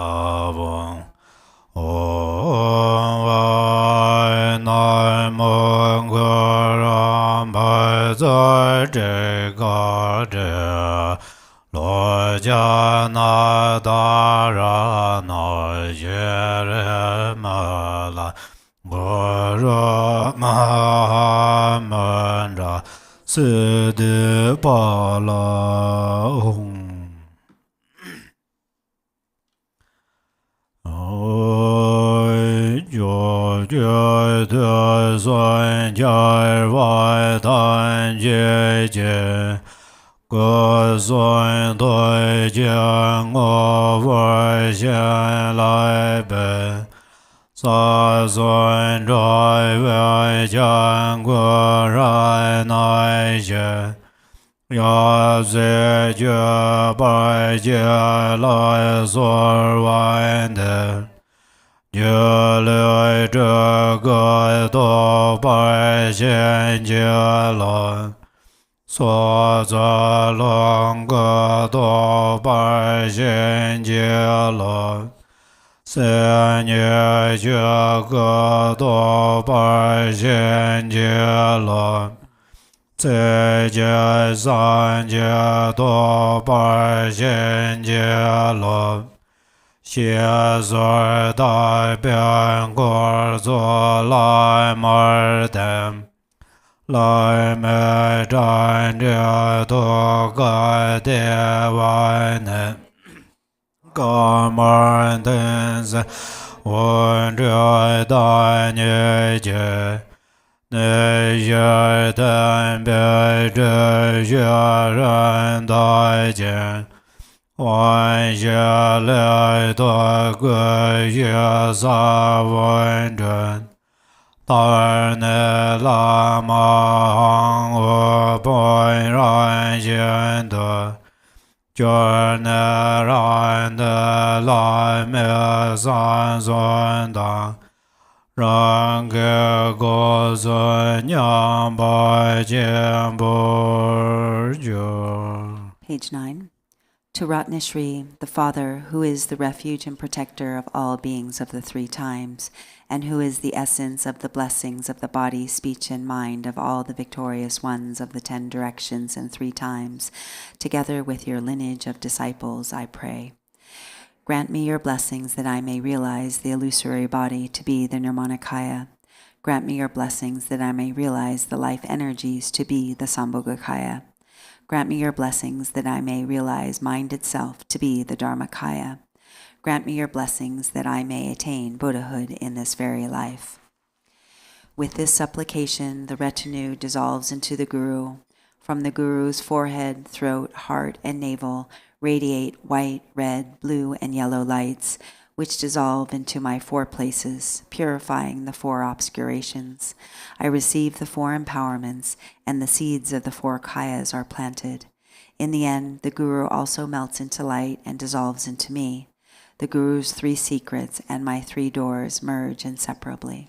Balawang Namangaram Bazade Gade Lojana Dharana Jeremala Gurama Manazede Balawang Jai de San Jai Vai Tan Jie Jie Ge San Dai Jiang O Vai Xian Lai Bei Sa San Zai Vai Jiang Gu Rai Nai Jie Ya Zhe Jie Bai Jie Lai Sor Vai De Jia lui zhe ge do bai xian jie lan. So za long ge do bai xian jie lan. San ye jie ge do bai xian jie lan. Zai jie san jie do bai xian jie lan. 写字代表国作来门的，来门站着多个的外呢，哥们的是我这大年纪，那些代表这些人代见。 万邪来多个夜萨文真，大内喇嘛我本然显德，觉内然的来灭三尊当，让给国尊娘拜见不久。 Page 9. To Ratnashri, the Father, who is the refuge and protector of all beings of the three times, and who is the essence of the blessings of the body, speech, and mind of all the victorious ones of the 10 directions and 3 times, together with your lineage of disciples, I pray. Grant me your blessings that I may realize the illusory body to be the Nirmanakaya. Grant me your blessings that I may realize the life energies to be the Sambhogakaya. Grant me your blessings that I may realize mind itself to be the Dharmakaya. Grant me your blessings that I may attain Buddhahood in this very life. With this supplication, the retinue dissolves into the Guru. From the Guru's forehead, throat, heart, and navel radiate white, red, blue, and yellow lights, which dissolve into my 4 places, purifying the 4 obscurations. I receive the 4 empowerments, and the seeds of the 4 kayas are planted. In the end, the Guru also melts into light and dissolves into me. The Guru's 3 secrets and my 3 doors merge inseparably.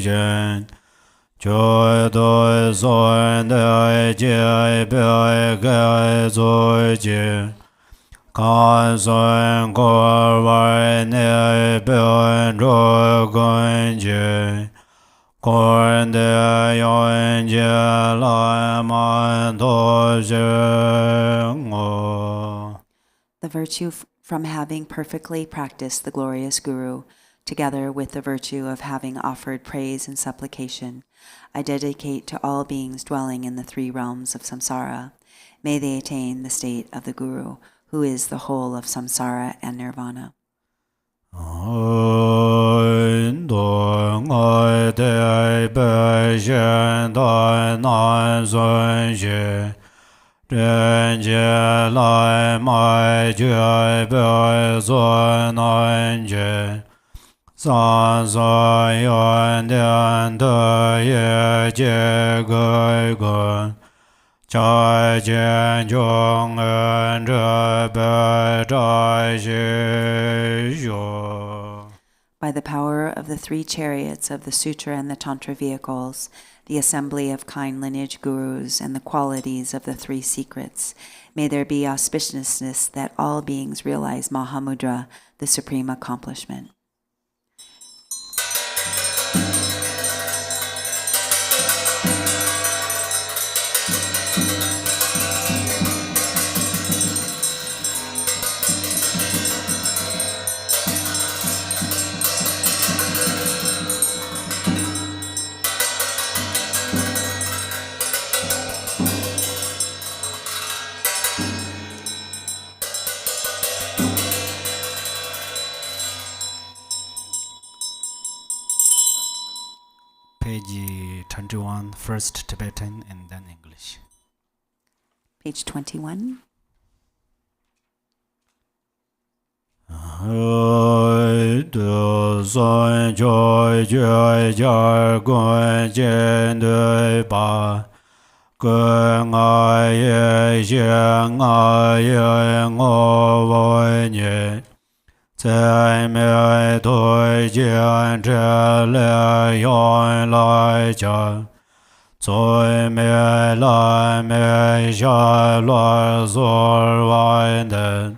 aspiration. Joy do son de jie bei ge zu ji. Kan son ko wai ne bei zhu gun ji. Kon de yon jie lai man do zheng o. The virtue from having perfectly practiced the glorious Guru, together with the virtue of having offered praise and supplication, I dedicate to all beings dwelling in the three realms of samsara. May they attain the state of the Guru, who is the whole of samsara and nirvana. Ren jie lai mai jue bei zuo nan jie. San zuo yuan dian de ye jie gui gun. Chai jian zhong en zhe bei zhai xi yu. By the power of the three chariots of the Sutra and the Tantra vehicles, the assembly of kind lineage gurus, and the qualities of the three secrets, may there be auspiciousness that all beings realize Mahamudra, the supreme accomplishment. Page 21, first Tibetan and then English. Page 21. De son joy joy jar gun jian de ba. Gun ai ye xiang ai ye ngo wo ye. 在灭对见这了原来家，在灭来灭下来所外的，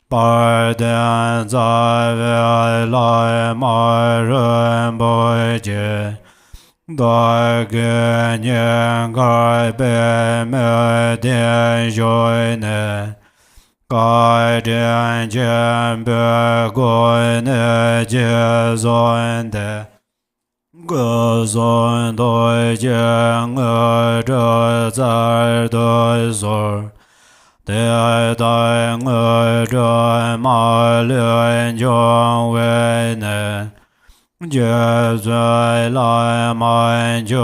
百点在未来买人不见，大概念改变灭点水呢。 该点见别国内结算的，各算对见这在对所，对待这马连将为呢，结罪来满就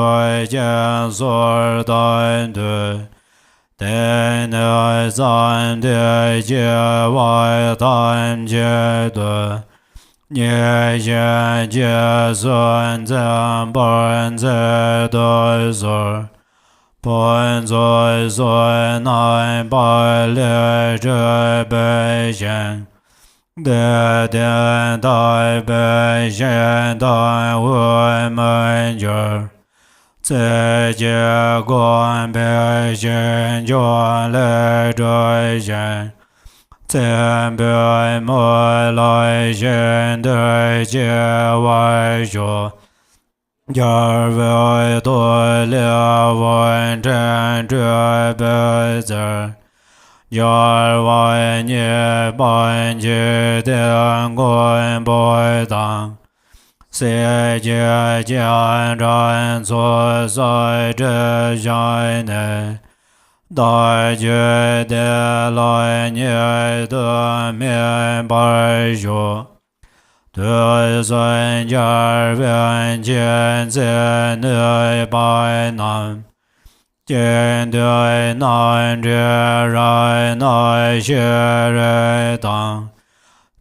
见所单对。 天内三地界外三界的，业现界存在本在对所，本在所难百列之悲现，地点代悲现代我们觉。 在结观别心转来追现，在别莫来现的结外说，二位多了文真这辈子，二位你半截的观不当。 世界见人所在之在内，大觉的来你的明白说，对孙家人见在内百难，见对难之人内些人当。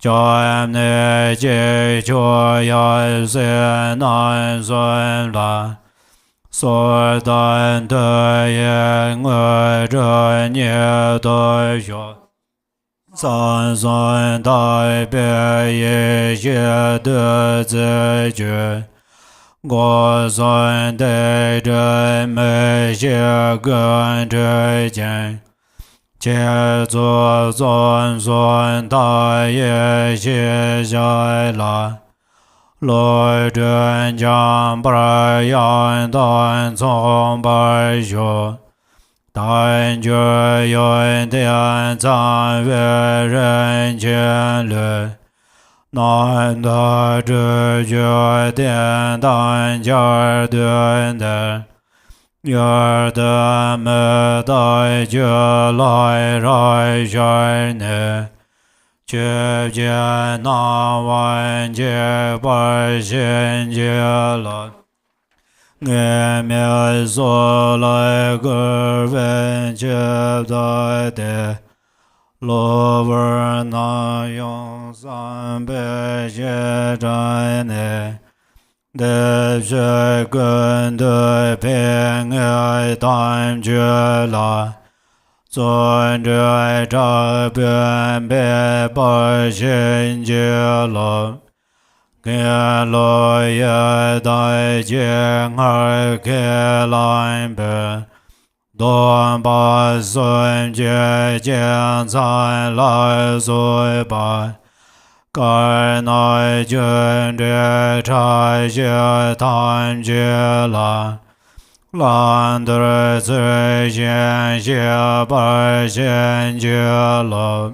Cho ne che cho ya se nan sun la so dan de ye ngwe zhe nie de xue san san dai bie ye xie de zi jue Go Son Day Zhen Mei Xie Gen Zhe Jian Jie Zuo Zon Sun Tai Ye Xie Xia La Loi Zhen Jiang Bar Yan Dan Cong Bar Xiu Dan Jue Yun Dian Zang Yue Ren Qian Lu Nan Da Zhi Jue Dian Dan Jiar Dun De Yer De Me Dai Jue Lai Rai Xiar Ne Jue Jie Na Wan Jie Bar Xin Jie La Nghe miêu so lai ger wen che dai de lo ver na yong san be xie zhai ne de xie gen de ping ai tam jue la zun zhe zha bian be bar xin jie la Nghe lo ye dai jian hai ke lan be Don ba sun jie jian cai lai zui ba Gai nai jun jie chai jie tan jie la Lan de zui xian xie bar xian jie la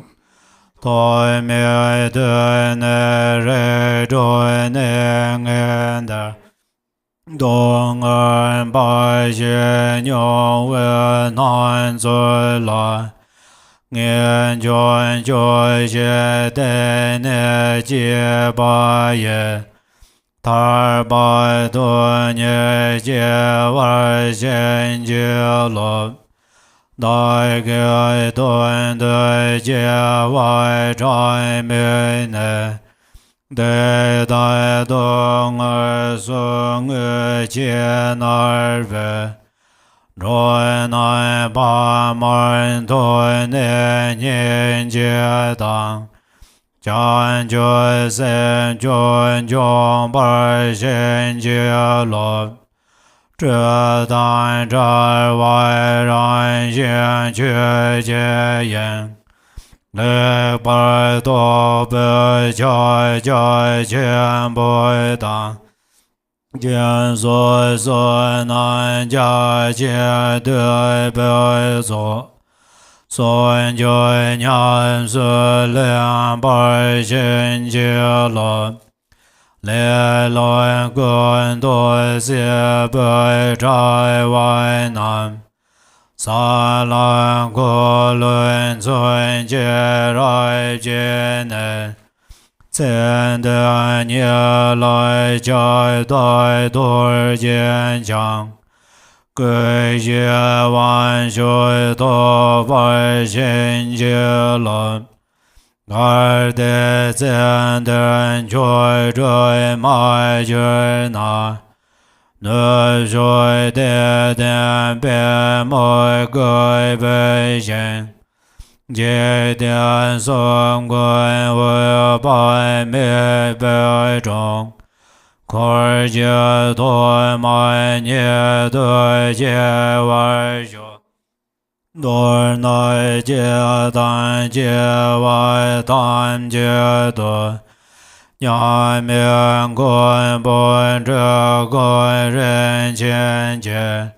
Toi mi de ne re zhui ne ngen de Dong en bai xie yong wen nan zui la Nghian juan zhui xie de ne jie ba ye Tar bai du nye jie war xian jie lo Dai ge dun de jie wai zhai mi ne De dai dong sung qian ve Roi nai ba man dun ne nian jie dang Jian jue sen jun zhong bar xin jie lo zhe dan zhai wai ran xian que jie yan Le bar do be chai chai qian boi dang Jian sui sui nan jia jie de bei zuo Sun jue nian su liang bar xin jie lo Le loi gun du xie bei zhai wai nan Sa lan gu lun cun jie rai jie ne Cian de nie lai jai dai dur jian jiang Gui jie wan shui do bai xin jie lo Gar de zian den chui zhui mai jie na Nu shui de dian bie moi gui bei xin Jie dian song gui wu bai mi bei zhong Kor jie du mai nie du jie wai xiu Dor nai jie dan jie wai dan jie du Yan mian gun bun zhe gun ren qian jie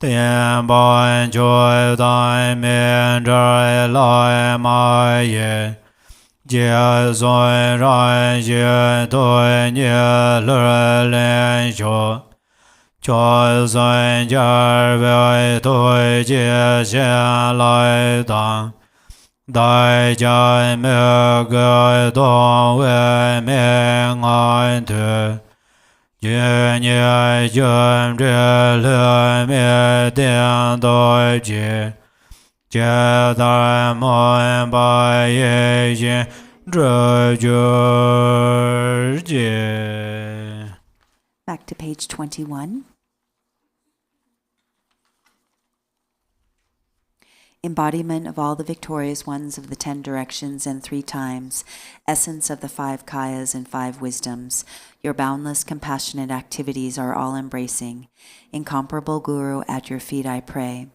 Dian ban chui dan mian zhai lai ma ye Jie sun ran xie du nie le lian xiu Choi sun jiar wei du jie xian lai dang Dai jia me ge dong wei ming an tu Jie nie jun zhe le mi dian doi jie Jie dan mon bai ye xin zhe jie jie Back to page 21. embodiment of all the victorious ones of the 10 directions and 3 times, essence of the 5 kayas and 5 wisdoms, your boundless compassionate activities are all embracing. Incomparable Guru, at your feet I pray.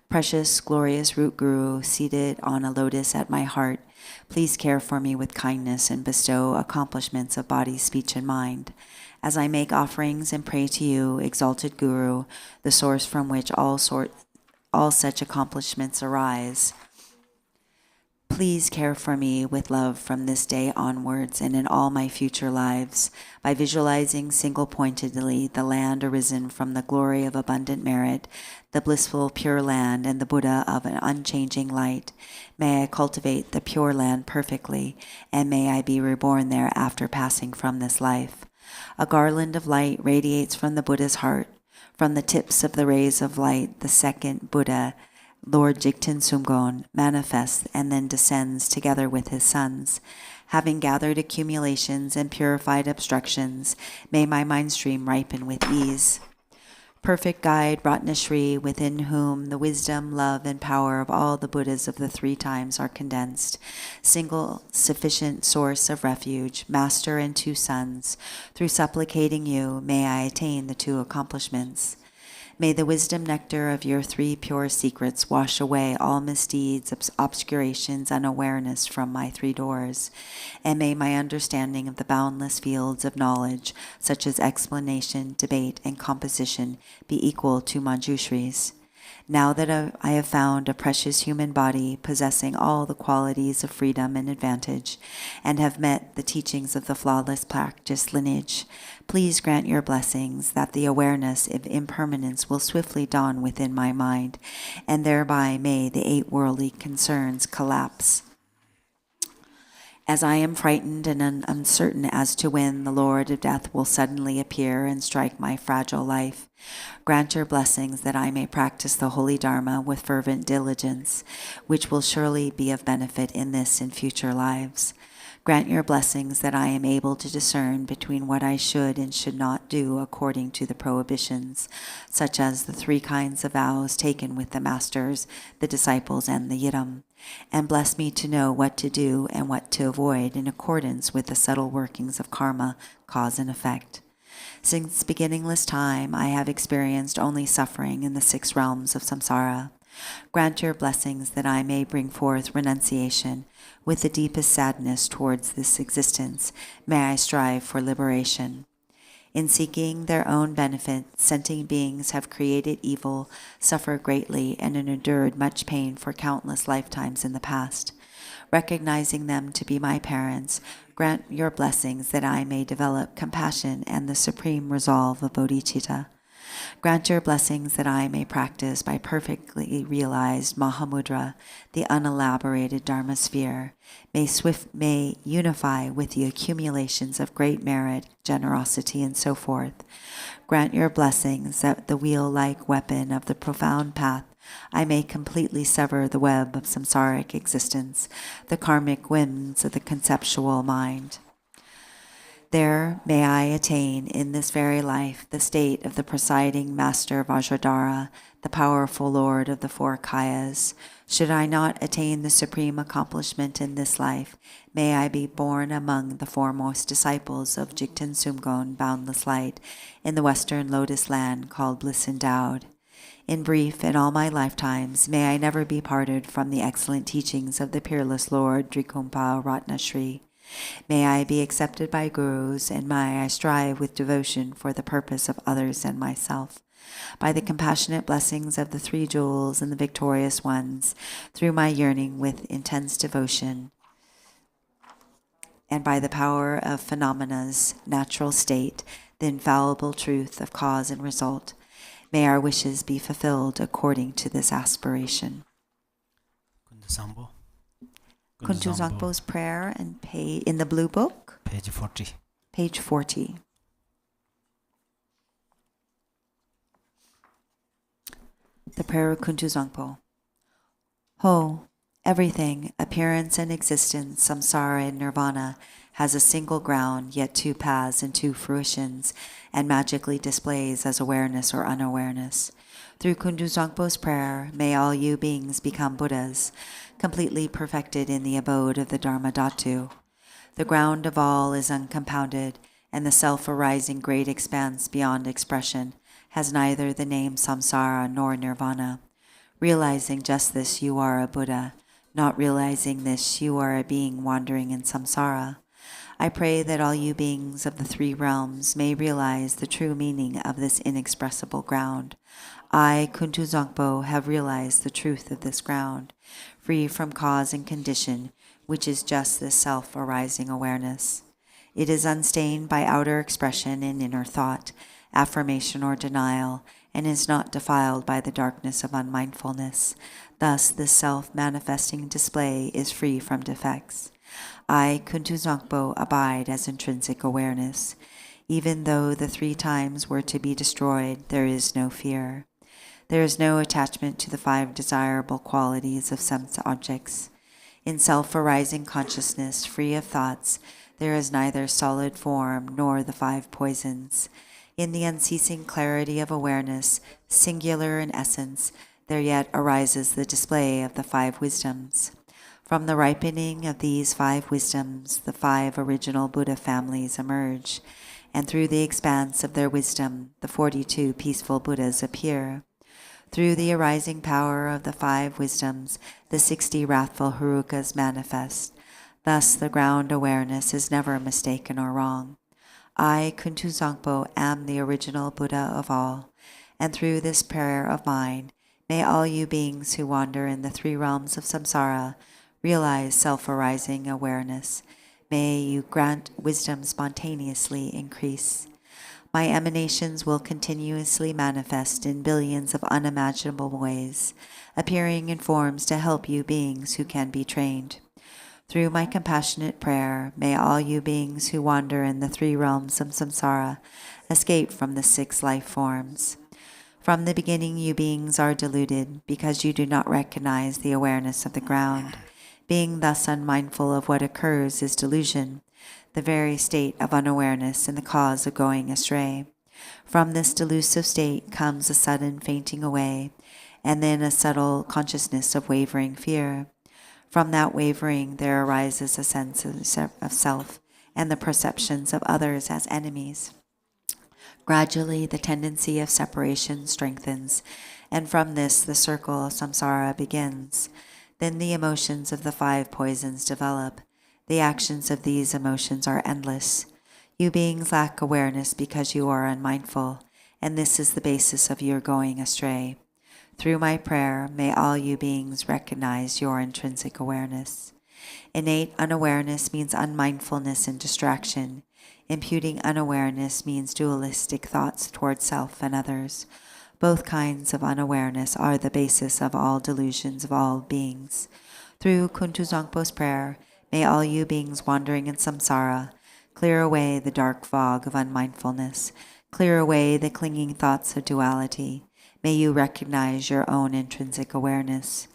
Precious, glorious root Guru, seated on a lotus at my heart, please care for me with kindness and bestow accomplishments of body, speech, and mind. As I make offerings and pray to you, exalted Guru, the source from which all such accomplishments arise, please care for me with love from this day onwards and in all my future lives, by visualizing single-pointedly the land arisen from the glory of abundant merit, the blissful pure land and the Buddha of an unchanging light. May I cultivate the pure land perfectly, and may I be reborn there after passing from this life. A garland of light radiates from the Buddha's heart. From the tips of the rays of light, the second Buddha, Lord Jigten Sumgon, manifests and then descends together with his sons. Having gathered accumulations and purified obstructions, may my mind stream ripen with ease. Perfect guide, Ratnashri, within whom the wisdom, love, and power of all the Buddhas of the 3 times are condensed. Single, sufficient source of refuge, master and 2 sons. Through supplicating you, may I attain the 2 accomplishments. May the wisdom nectar of your 3 pure secrets wash away all misdeeds, obscurations, and awareness from my 3 doors. And may my understanding of the boundless fields of knowledge, such as explanation, debate, and composition, be equal to Manjushri's. Now that I have found a precious human body possessing all the qualities of freedom and advantage, and have met the teachings of the flawless practice lineage, please grant your blessings that the awareness of impermanence will swiftly dawn within my mind, and thereby may the 8 worldly concerns collapse. As I am frightened and uncertain as to when the Lord of Death will suddenly appear and strike my fragile life, grant your blessings that I may practice the holy Dharma with fervent diligence, which will surely be of benefit in this and future lives. Grant your blessings that I am able to discern between what I should and should not do according to the prohibitions, such as the 3 kinds of vows taken with the masters, the disciples, and the yidam, and bless me to know what to do and what to avoid in accordance with the subtle workings of karma, cause and effect. Since beginningless time, I have experienced only suffering in the 6 realms of samsara. Grant your blessings that I may bring forth renunciation. With the deepest sadness towards this existence, may I strive for liberation. In seeking their own benefit, sentient beings have created evil, suffered greatly, and endured much pain for countless lifetimes in the past. Recognizing them to be my parents, grant your blessings that I may develop compassion and the supreme resolve of Bodhichitta. Grant your blessings that I may practice by perfectly realized Mahamudra, the unelaborated Dharma sphere, may unify with the accumulations of great merit, generosity, and so forth. Grant your blessings that the wheel-like weapon of the profound path I may completely sever the web of samsaric existence, the karmic whims of the conceptual mind. There may I attain in this very life the state of the presiding master Vajradhara, the powerful lord of the 4 kayas. Should I not attain the supreme accomplishment in this life, may I be born among the foremost disciples of Jigten Sumgon, boundless light, in the western lotus land called bliss endowed. In brief, in all my lifetimes, may I never be parted from the excellent teachings of the peerless Lord Drikumpa Ratnashri. May I be accepted by gurus, and may I strive with devotion for the purpose of others and myself. By the compassionate blessings of the 3 jewels and the victorious ones, through my yearning with intense devotion, and by the power of phenomena's natural state, the infallible truth of cause and result, may our wishes be fulfilled according to this aspiration. Kuntu Zangpo's prayer and in the blue book, page 40. Page 40. The prayer of Kuntu Zangpo. Ho, everything, appearance and existence, samsara and nirvana, has a single ground, yet 2 paths and 2 fruitions, and magically displays as awareness or unawareness. Through Kuntu Zangpo's prayer, may all you beings become Buddhas, completely perfected in the abode of the Dharma Dhatu. The ground of all is uncompounded, and the self-arising great expanse beyond expression has neither the name samsara nor nirvana. Realizing just this, you are a Buddha. Not realizing this, you are a being wandering in samsara. I pray that all you beings of the three realms may realize the true meaning of this inexpressible ground. I, Kuntu Zangpo, have realized the truth of this ground, free from cause and condition, which is just this self-arising awareness. It is unstained by outer expression and inner thought, affirmation or denial, and is not defiled by the darkness of unmindfulness. Thus, this self-manifesting display is free from defects. I, Kuntu Zangpo, abide as intrinsic awareness. Even though the 3 times were to be destroyed, there is no fear. There is no attachment to the 5 desirable qualities of sense objects. In self-arising consciousness, free of thoughts, there is neither solid form nor the 5 poisons. In the unceasing clarity of awareness, singular in essence, there yet arises the display of the 5 wisdoms. From the ripening of these 5 wisdoms, the 5 original Buddha families emerge, and through the expanse of their wisdom, the 42 peaceful Buddhas appear. Through the arising power of the 5 wisdoms, the 60 wrathful Herukas manifest. Thus the ground awareness is never mistaken or wrong. I, Kuntu Zangpo, am the original Buddha of all, and through this prayer of mine, may all you beings who wander in the 3 realms of samsara realize self-arising awareness. May you grant wisdom spontaneously increase. My emanations will continuously manifest in billions of unimaginable ways, appearing in forms to help you beings who can be trained. Through my compassionate prayer, may all you beings who wander in the 3 realms of samsara escape from the 6 life forms. From the beginning, you beings are deluded because you do not recognize the awareness of the ground. Being thus unmindful of what occurs is delusion, the very state of unawareness and the cause of going astray. From this delusive state comes a sudden fainting away, and then a subtle consciousness of wavering fear. From that wavering there arises a sense of self and the perceptions of others as enemies. Gradually the tendency of separation strengthens, and from this the circle of samsara begins. Then the emotions of the 5 poisons develop. The actions of these emotions are endless. You beings lack awareness because you are unmindful, and this is the basis of your going astray. Through my prayer, may all you beings recognize your intrinsic awareness. Innate unawareness means unmindfulness and distraction. Imputing unawareness means dualistic thoughts toward self and others. Both kinds of unawareness are the basis of all delusions of all beings. Through Kuntu Zangpo's prayer, may all you beings wandering in samsara clear away the dark fog of unmindfulness, clear away the clinging thoughts of duality. May you recognize your own intrinsic awareness.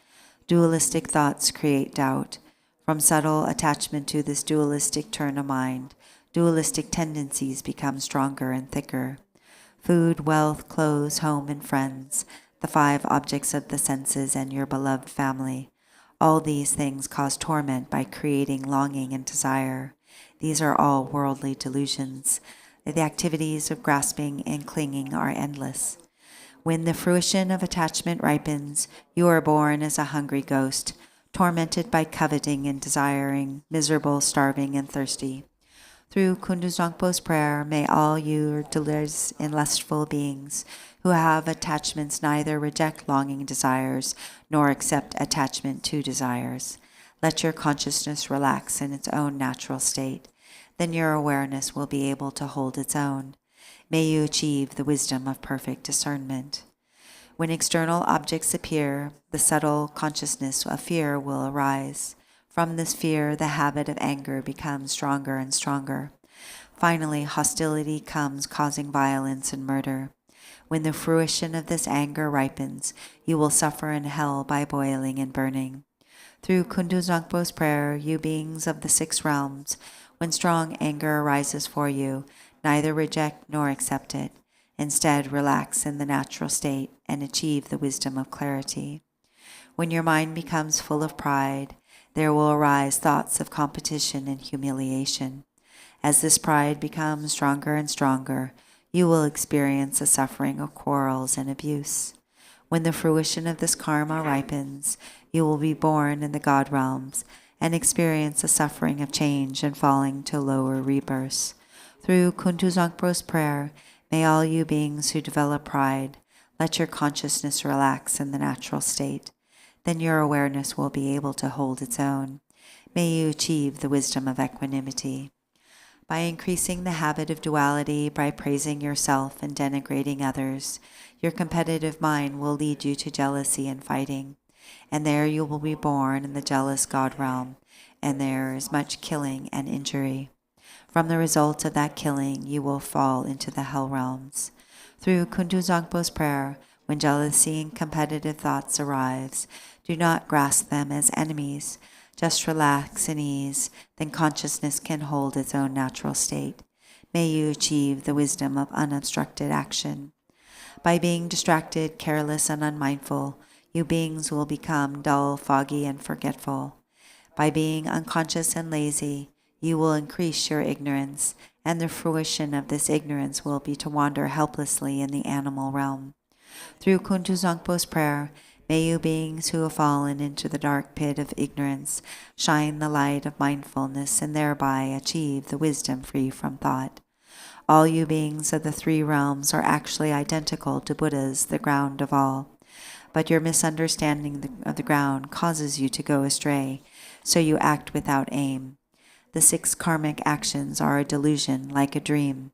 Dualistic thoughts create doubt. From subtle attachment to this dualistic turn of mind, dualistic tendencies become stronger and thicker. Food, wealth, clothes, home, and friends, the 5 objects of the senses and your beloved family. All these things cause torment by creating longing and desire. These are all worldly delusions. The activities of grasping and clinging are endless. When the fruition of attachment ripens, you are born as a hungry ghost, tormented by coveting and desiring, miserable, starving, and thirsty. Through Kuntu Zangpo's prayer, may all you delirious and lustful beings who have attachments neither reject longing desires nor accept attachment to desires. Let your consciousness relax in its own natural state. Then your awareness will be able to hold its own. May you achieve the wisdom of perfect discernment. When external objects appear, the subtle consciousness of fear will arise. From this fear, the habit of anger becomes stronger and stronger. Finally, hostility comes, causing violence and murder. When the fruition of this anger ripens, you will suffer in hell by boiling and burning. Through Kuntu Zangpo's prayer, you beings of the 6 realms, when strong anger arises for you, neither reject nor accept it. Instead, relax in the natural state and achieve the wisdom of clarity. When your mind becomes full of pride, there will arise thoughts of competition and humiliation. As this pride becomes stronger and stronger, you will experience the suffering of quarrels and abuse. When the fruition of this karma ripens, you will be born in the God realms and experience the suffering of change and falling to lower rebirths. Through Kuntu Zangpo's prayer, may all you beings who develop pride, let your consciousness relax in the natural state. Then your awareness will be able to hold its own. May you achieve the wisdom of equanimity. By increasing the habit of duality, by praising yourself and denigrating others, your competitive mind will lead you to jealousy and fighting. And there you will be born in the jealous God realm, and there is much killing and injury. From the result of that killing, you will fall into the hell realms. Through Kuntu Zangpo's prayer, when jealousy and competitive thoughts arise, do not grasp them as enemies. Just relax and ease, then consciousness can hold its own natural state. May you achieve the wisdom of unobstructed action. By being distracted, careless, and unmindful, you beings will become dull, foggy, and forgetful. By being unconscious and lazy, you will increase your ignorance, and the fruition of this ignorance will be to wander helplessly in the animal realm. Through Kuntu Zangpo's prayer, may you beings who have fallen into the dark pit of ignorance shine the light of mindfulness and thereby achieve the wisdom free from thought. All you beings of the three realms are actually identical to Buddhas, the ground of all. But your misunderstanding of the ground causes you to go astray, so you act without aim. The 6 karmic actions are a delusion, like a dream.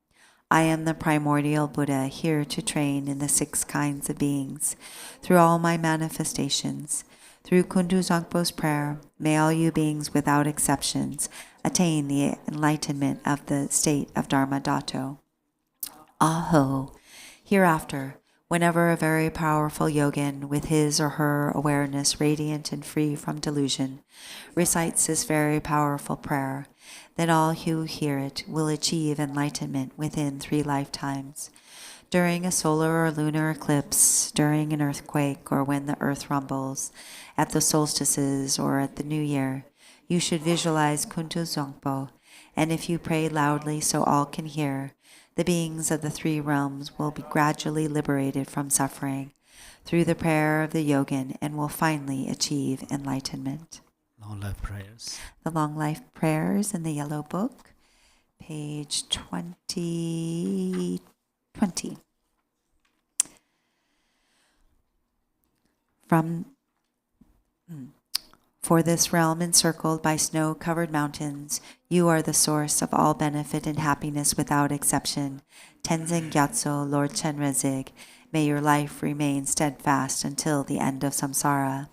I am the primordial Buddha, here to train in the 6 kinds of beings. Through all my manifestations, through Kuntu Zangpo's prayer, may all you beings without exceptions attain the enlightenment of the state of Dharma Dato. Aho! Hereafter, whenever a very powerful yogin, with his or her awareness radiant and free from delusion, recites this very powerful prayer, then all who hear it will achieve enlightenment within 3 lifetimes. During a solar or lunar eclipse, during an earthquake, or when the earth rumbles, at the solstices or at the new year, you should visualize Kuntu Zangpo, and if you pray loudly so all can hear, the beings of the 3 realms will be gradually liberated from suffering through the prayer of the yogin and will finally achieve enlightenment. Long life prayers. The Long Life Prayers in the Yellow Book, page 20. For this realm encircled by snow-covered mountains, you are the source of all benefit and happiness without exception. Tenzin Gyatso, Lord Chenrezig, may your life remain steadfast until the end of samsara.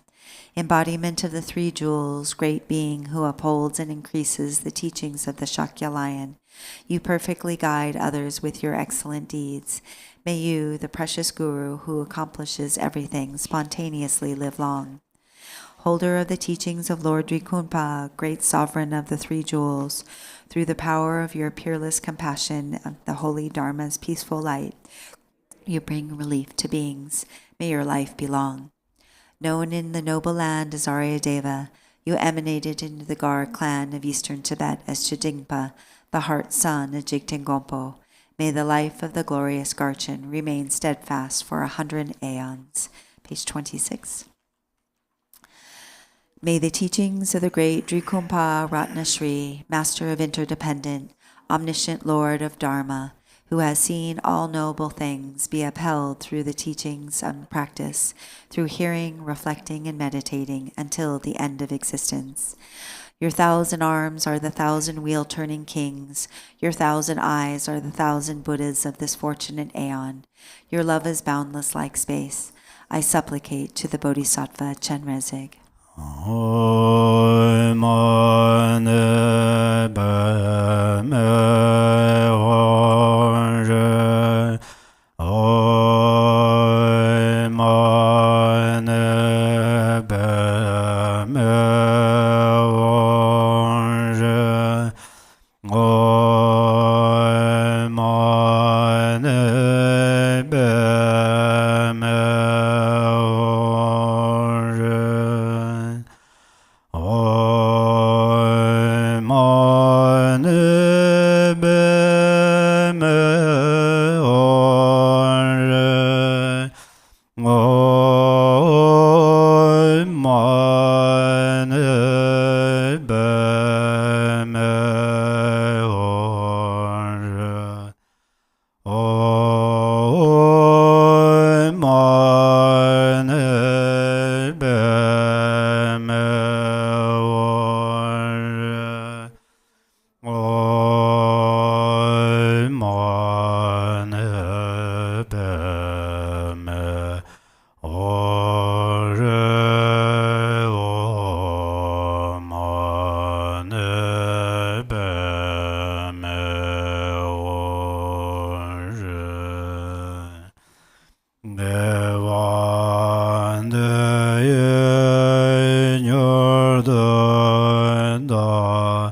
Embodiment of the 3 jewels, great being who upholds and increases the teachings of the Shakya Lion, you perfectly guide others with your excellent deeds. May you, the precious Guru who accomplishes everything, spontaneously live long. Holder of the teachings of Lord Drikunpa, great sovereign of the 3 jewels, through the power of your peerless compassion of the holy Dharma's peaceful light, you bring relief to beings. May your life be long. Known in the noble land as Aryadeva, you emanated into the Gar clan of eastern Tibet as Chidingpa, the heart son of Jigten Gompo. May the life of the glorious Garchen remain steadfast for 100 aeons. Page 26. May the teachings of the great Drikumpa Ratnashri, Master of Interdependent, Omniscient Lord of Dharma, who has seen all noble things, be upheld through the teachings and practice, through hearing, reflecting, and meditating until the end of existence. Your 1,000 arms are the 1,000 wheel-turning kings. Your 1,000 eyes are the 1,000 Buddhas of this fortunate aeon. Your love is boundless like space. I supplicate to the Bodhisattva Chenrezig. Devan de nyurda da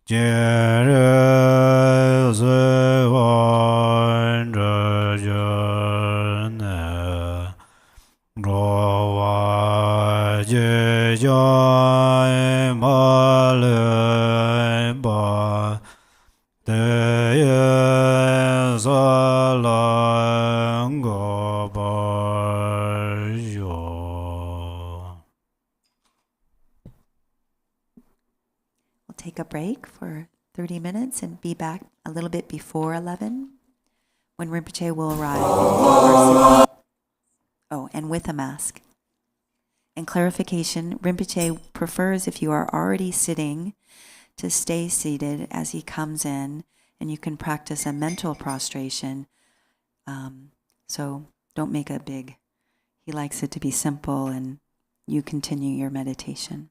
jere zevan jajane rowa jejai male ba Deye zalango barjo. We'll take a break for 30 minutes and be back a little bit before 11 when Rinpoche will arrive. Oh, and with a mask. And clarification, Rinpoche prefers if you are already sitting to stay seated as he comes in, and you can practice a mental prostration. So don't make a big, he likes it to be simple, and you continue your meditation.